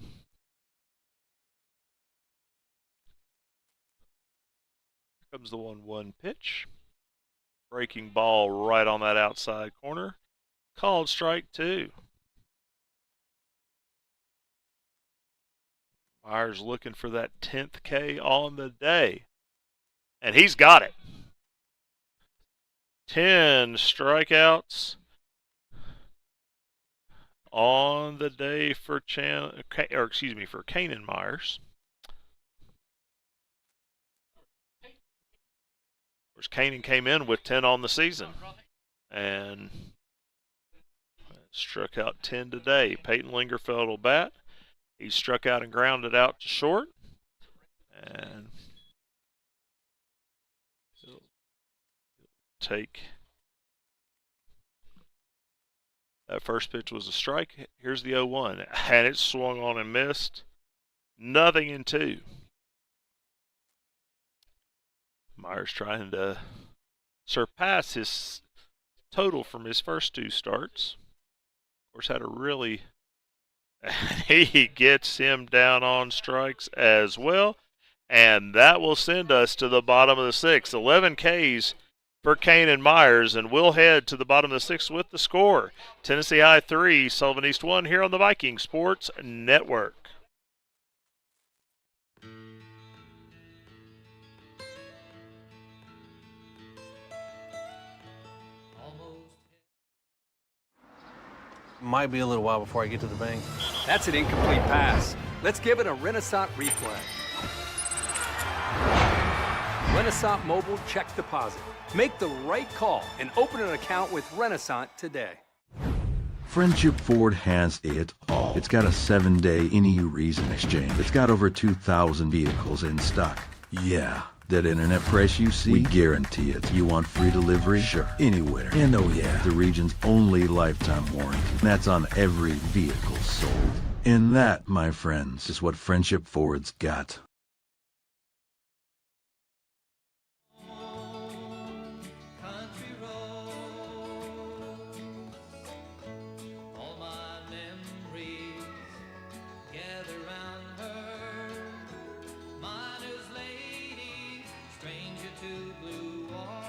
comes the 1-1 pitch. Breaking ball right on that outside corner. Called strike 2. Myers looking for that 10th K on the day. And he's got it. 10 strikeouts on the day for Kanan Myers. Of course, Kanan came in with 10 on the season and struck out 10 today. Peyton Lingerfeld will bat. He struck out and grounded out to short. And take. That first pitch was a strike. Here's the 0-1, and it swung on and missed. Nothing in 2. Myers trying to surpass his total from his first 2 starts. Of course, had a really... he gets him down on strikes as well. And that will send us to the bottom of the 6th. 11 Ks for Kane and Myers, and we'll head to the bottom of the 6th with the score. Tennessee High 3, Sullivan East 1 here on the Vikings Sports Network. Might be a little while before I get to the bank. That's an incomplete pass. Let's give it a Renaissance replay. Renaissance Mobile Check Deposit. Make the right call and open an account with Renaissance today. Friendship Ford has it all. It's got a 7-day any reason exchange. It's got over 2,000 vehicles in stock. Yeah, that internet price you see, we guarantee it. You want free delivery? Sure, anywhere. And oh yeah, the region's only lifetime warranty. That's on every vehicle sold. And that, my friends, is what Friendship Ford's got. Country roads, all my memories gather round her. Miner's lady, stranger to blue water.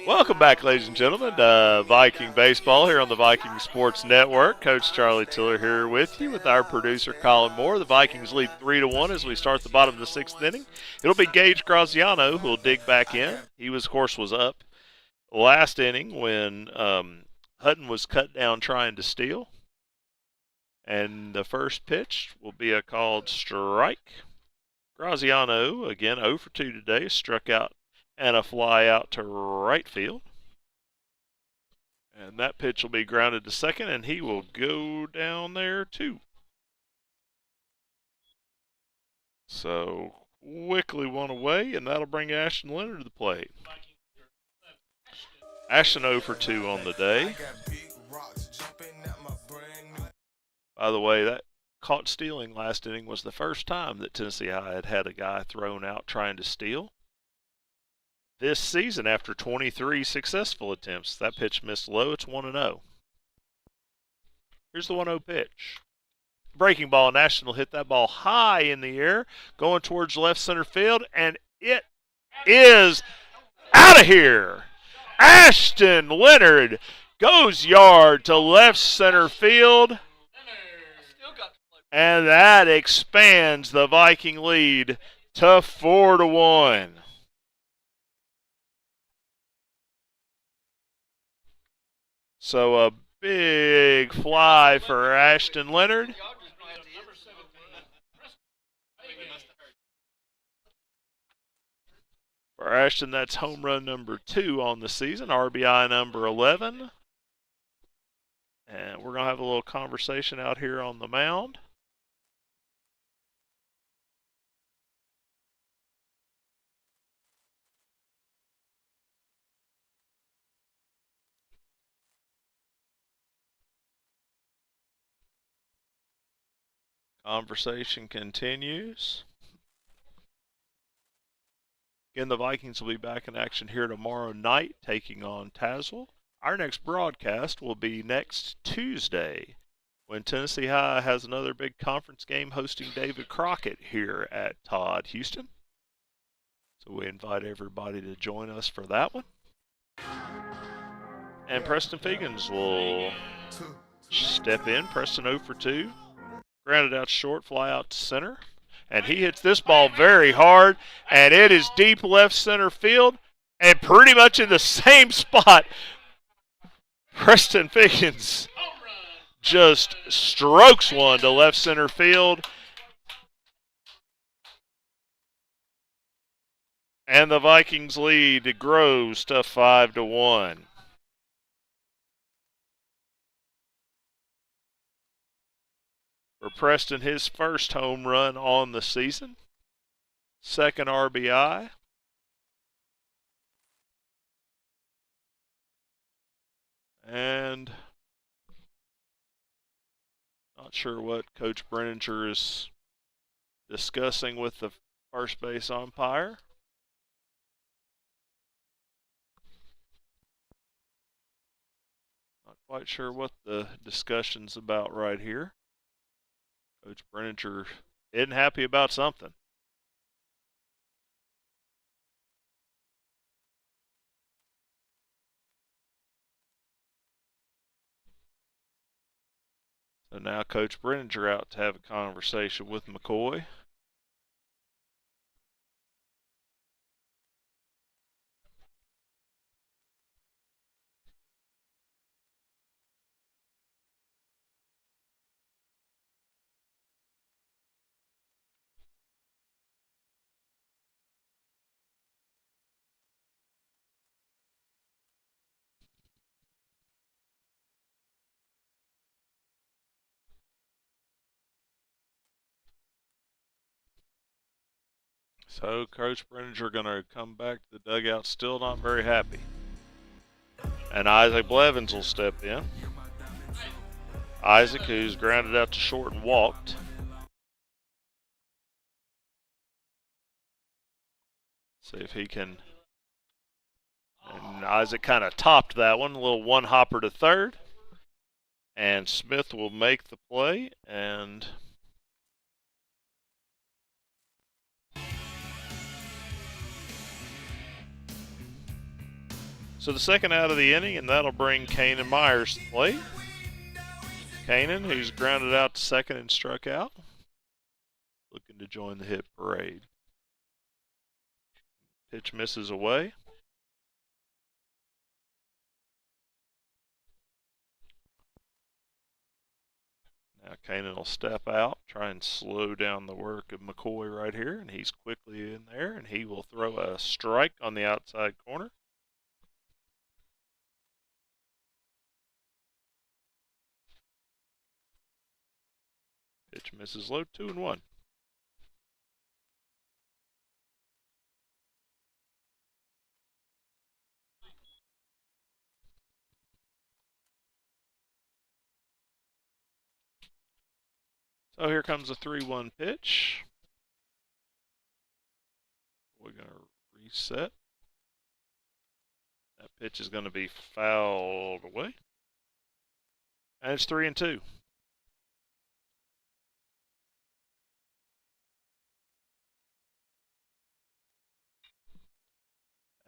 Welcome back, ladies and gentlemen, to Viking Baseball here on the Viking Sports Network. Coach Charlie Tiller here with you with our producer Colin Moore. The Vikings lead 3-1 as we start the bottom of the 6th inning. It'll be Gage Graziano who will dig back in. He was, of course, was up last inning when Hutton was cut down trying to steal. And the first pitch will be a called strike. Graziano, again, 0 for 2 today, struck out and a fly out to right field. And that pitch will be grounded to second, and he will go down there too. So quickly one away, and that'll bring Ashton Leonard to the plate. Ashton 0 for 2 on the day. By the way, that caught stealing last inning was the first time that Tennessee High had had a guy thrown out trying to steal this season after 23 successful attempts. That pitch missed low. It's 1-0. Here's the 1-0 pitch. Breaking ball, and Ashton will hit that ball high in the air, going towards left center field, and it is out of here. Ashton Leonard goes yard to left center field, and that expands the Viking lead to 4-1. So a big fly for Ashton Leonard. For Ashton, that's home run number 2 on the season, RBI number 11. And we're going to have a little conversation out here on the mound. Conversation continues. Again, the Vikings will be back in action here tomorrow night, taking on Tazewell. Our next broadcast will be next Tuesday, when Tennessee High has another big conference game hosting David Crockett here at Todd Houston. So we invite everybody to join us for that one. And Preston Figgins will step in. Preston 0 for 2. Grounded out short, fly out to center. And he hits this ball very hard, and it is deep left center field, and pretty much in the same spot. Preston Figgins just strokes one to left center field. And the Vikings lead grows to 5-1. For Preston, his first home run on the season. second RBI. And not sure what Coach Brenninger is discussing with the first base umpire. Not quite sure what the discussion's about right here. Coach Brenninger isn't happy about something. So now Coach Brenninger out to have a conversation with McCoy. So Coach Brenninger going to come back to the dugout, still not very happy. And Isaac Blevins will step in. Isaac, who's grounded out to short and walked. See if he can. And Isaac kind of topped that one, a little one hopper to third. And Smith will make the play, and so the second out of the inning, and that'll bring Kanan Myers to the plate. Kanan, who's grounded out to second and struck out, looking to join the hit parade. Pitch misses away. Now Kanan will step out, try and slow down the work of McCoy right here, and he's quickly in there, and he will throw a strike on the outside corner. Pitch misses low, 2-1. So here comes a 3-1 pitch. We're going to reset. That pitch is going to be fouled away. And it's 3-2.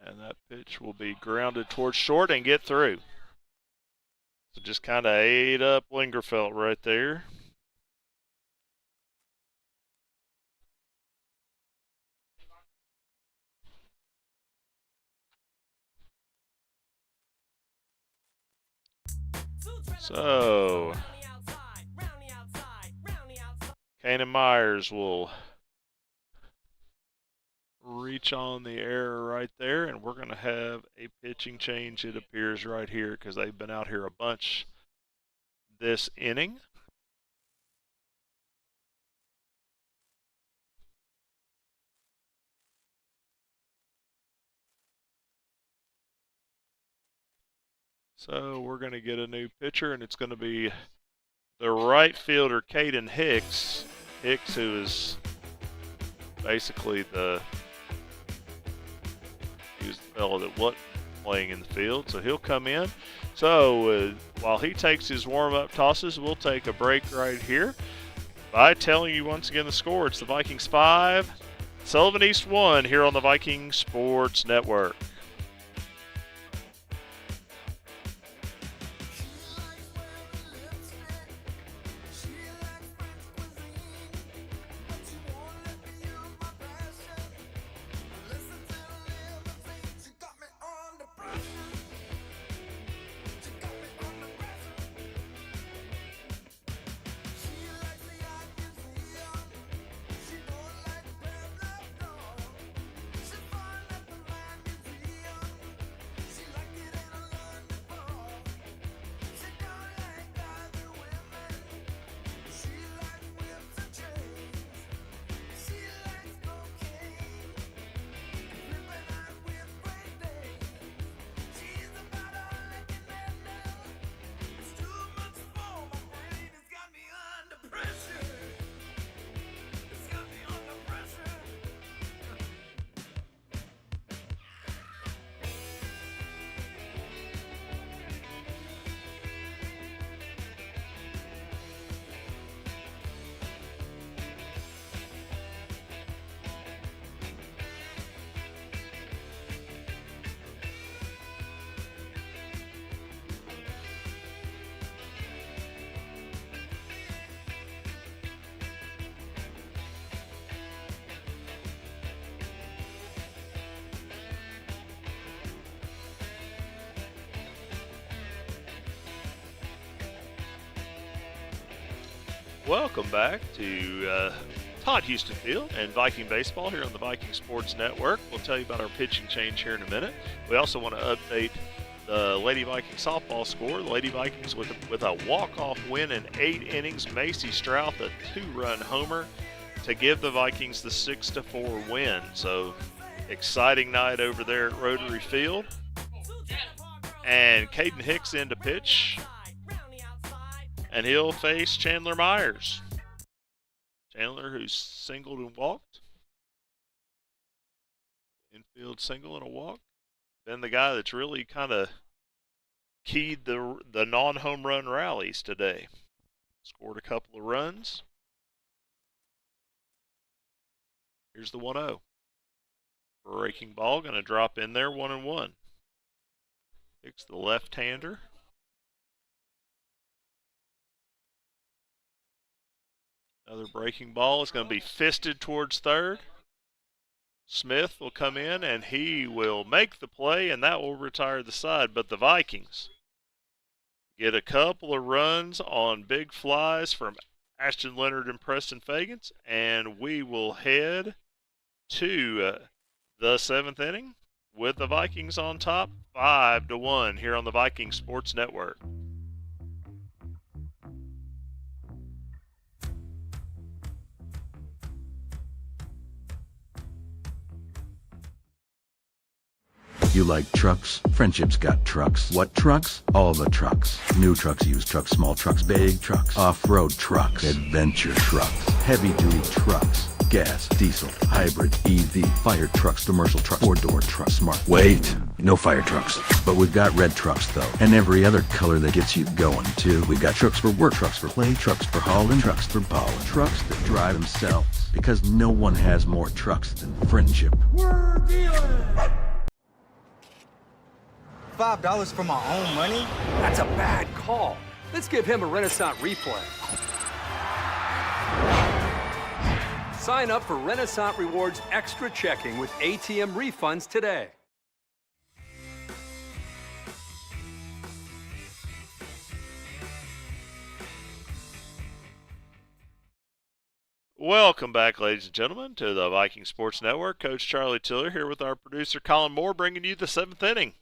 And that pitch will be grounded towards short and get through. So just kind of ate up Lingerfelt right there. So Kanan Myers will reach on the air right there, and we're going to have a pitching change, it appears, right here, because they've been out here a bunch this inning. So we're going to get a new pitcher, and it's going to be the right fielder, Caden Hicks. Hicks, who is basically he was the fellow that wasn't playing in the field, so he'll come in. So while he takes his warm-up tosses, we'll take a break right here by telling you once again the score. It's the Vikings 5, Sullivan East 1 here on the Viking Sports Network. Welcome back to Todd Houston Field and Viking Baseball here on the Viking Sports Network. We'll tell you about our pitching change here in a minute. We also want to update the Lady Viking softball score. The Lady Vikings with a walk-off win in 8 innings. Macy Strouth a 2-run homer to give the Vikings the 6-4 win. So exciting night over there at Rotary Field. And Caden Hicks in to pitch. And he'll face Chandler Myers. Chandler, who's singled and walked. Infield single and a walk. Been the guy that's really kind of keyed the non-home run rallies today. Scored a couple of runs. Here's the 1-0. Breaking ball, going to drop in there, 1-1. Hicks the left-hander. Another breaking ball is going to be fisted towards third. Smith will come in and he will make the play, and that will retire the side. But the Vikings get a couple of runs on big flies from Ashton Leonard and Preston Fagans, and we will head to the 7th inning with the Vikings on top, 5-1 here on the Viking Sports Network. You like trucks? Friendship's got trucks. What trucks? All the trucks. New trucks, used trucks, small trucks, big trucks, off-road trucks, adventure trucks, heavy-duty trucks, gas, diesel, hybrid, EV, fire trucks, commercial trucks, four-door trucks, smart. Wait, no fire trucks. But we've got red trucks, though, and every other color that gets you going, too. We've got trucks for work, trucks for play, trucks for hauling, trucks for balling, trucks that drive themselves. Because no one has more trucks than Friendship. We're dealing! $5 for my own money? That's a bad call. Let's give him a Renaissance replay. Sign up for Renaissance Rewards Extra Checking with ATM refunds today. Welcome back, ladies and gentlemen, to the Viking Sports Network. Coach Charlie Tiller here with our producer Colin Moore, bringing you the 7th inning.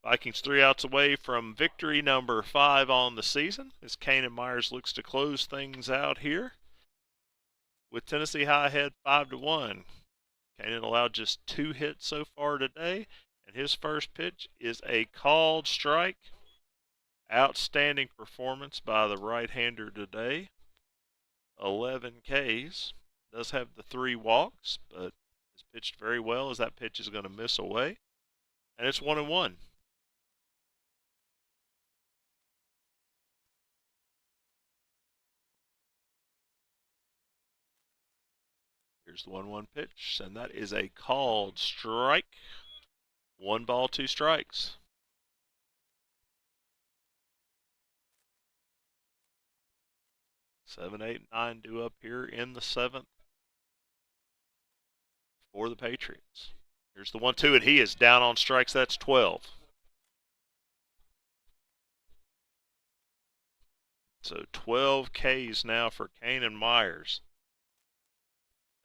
Vikings 3 outs away from victory number 5 on the season as Kanan Myers looks to close things out here with Tennessee High ahead 5-1. Kanan allowed just 2 hits so far today, and his first pitch is a called strike. Outstanding performance by the right-hander today. 11 Ks. Does have the 3 walks, but has pitched very well as that pitch is going to miss away. And it's 1-1. Here's the 1-1 pitch, and that is a called strike. 1 ball, 2 strikes. Seven, 8, 9 due up here in the 7th for the Patriots. Here's the 1-2, and he is down on strikes. That's 12. So 12 Ks now for Kanan Myers.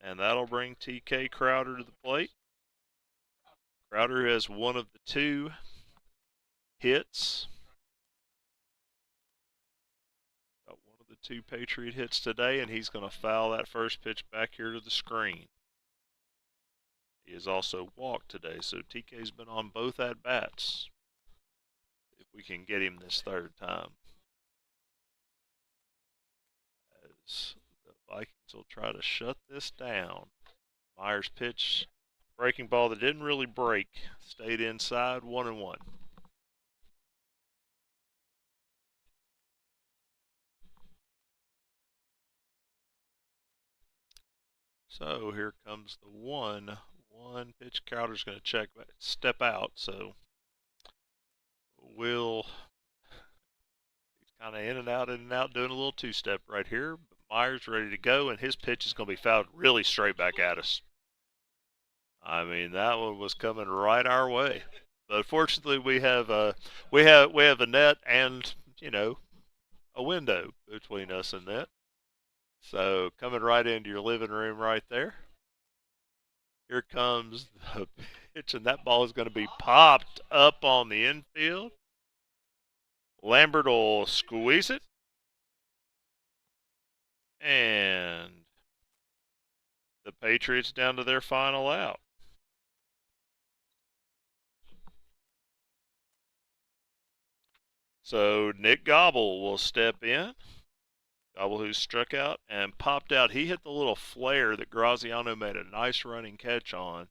And that'll bring TK Crowder to the plate. Crowder has one of the 2 hits. Got one of the 2 Patriot hits today, and he's going to foul that first pitch back here to the screen. He has also walked today, so TK's been on both at-bats. If we can get him this 3rd time. As the Vikings will try to shut this down. Myers pitch, breaking ball that didn't really break, stayed inside, 1-1. So here comes the 1-1 pitch. Crowder's going to step out, so he's kind of in and out, doing a little 2-step right here. But Myers ready to go, and his pitch is going to be fouled really straight back at us. I mean, that one was coming right our way. But fortunately, we have a net and, a window between us and that. So coming right into your living room right there. Here comes the pitch, and that ball is going to be popped up on the infield. Lambert will squeeze it. And the Patriots down to their final out. So Nick Gobble will step in. Gobble, who struck out and popped out. He hit the little flare that Graziano made a nice running catch on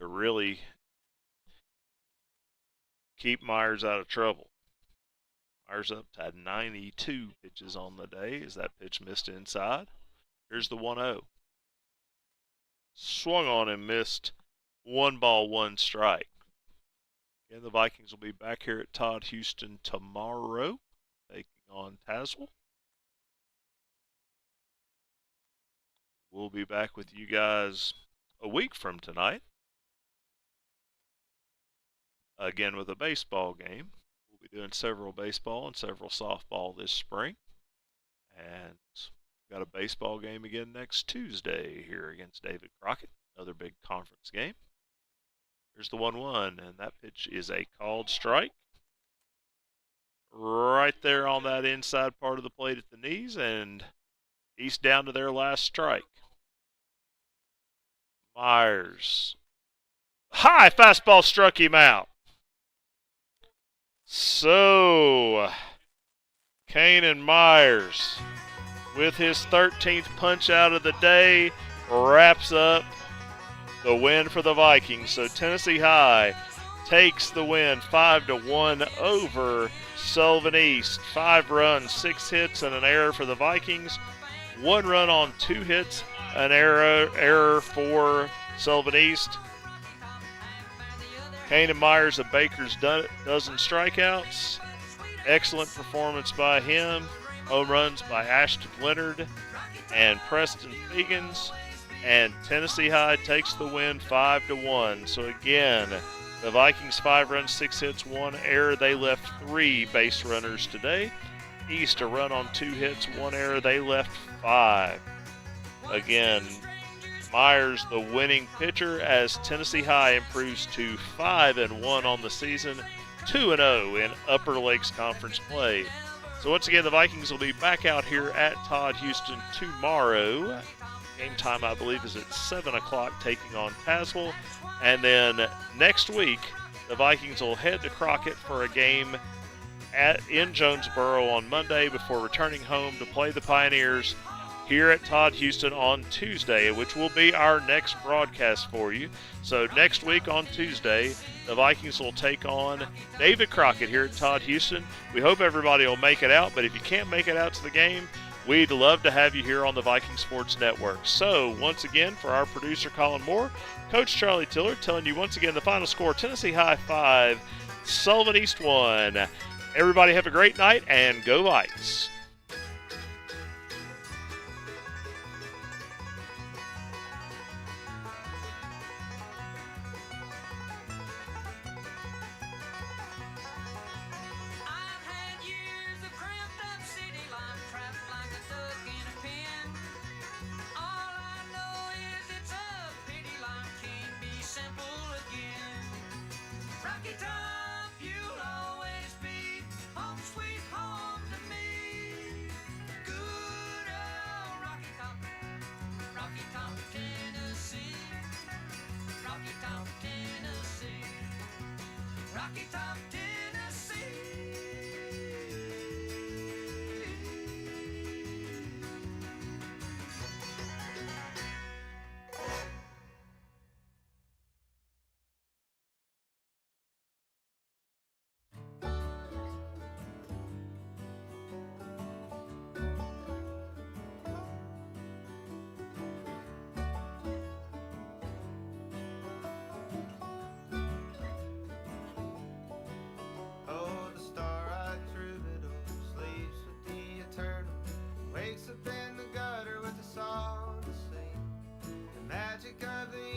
to really keep Myers out of trouble. Myers up to 92 pitches on the day as that pitch missed inside. Here's the 1-0. Swung on and missed. 1 ball, 1 strike. Again, the Vikings will be back here at Todd Houston tomorrow, taking on Tazewell. We'll be back with you guys a week from tonight. Again with a baseball game. We'll be doing several baseball and several softball this spring. And got a baseball game again next Tuesday here against David Crockett. Another big conference game. Here's the 1-1, and that pitch is a called strike. Right there on that inside part of the plate at the knees, and he's down to their last strike. Myers. High fastball struck him out. So, Kanan Myers, with his 13th punch out of the day, wraps up the win for the Vikings. So Tennessee High takes the win 5-1 over Sullivan East. 5 runs, 6 hits, and an error for the Vikings. 1 run on 2 hits, an error for Sullivan East. Kanan Myers of Baker's dozen strikeouts. Excellent performance by him. Home runs by Ashton Leonard and Preston Fegans. And Tennessee High takes the win 5-1. So again, the Vikings 5 runs, 6 hits, 1 error. They left 3 base runners today. East a run on 2 hits, 1 error. They left 5. Again, Myers the winning pitcher as Tennessee High improves to 5-1 on the season, 2-0 in Upper Lakes Conference play. So once again, the Vikings will be back out here at Todd Houston tomorrow. Game time, I believe, is at 7 o'clock, taking on Tazewell. And then next week, the Vikings will head to Crockett for a game in Jonesboro on Monday before returning home to play the Pioneers here at Todd Houston on Tuesday, which will be our next broadcast for you. So next week on Tuesday, the Vikings will take on David Crockett here at Todd Houston. We hope everybody will make it out, but if you can't make it out to the game, we'd love to have you here on the Viking Sports Network. So once again, for our producer Colin Moore, Coach Charlie Tiller telling you once again the final score, Tennessee High 5, Sullivan East 1. Everybody have a great night, and go Vikes. Wakes up in the gutter with a song to sing. The magic of the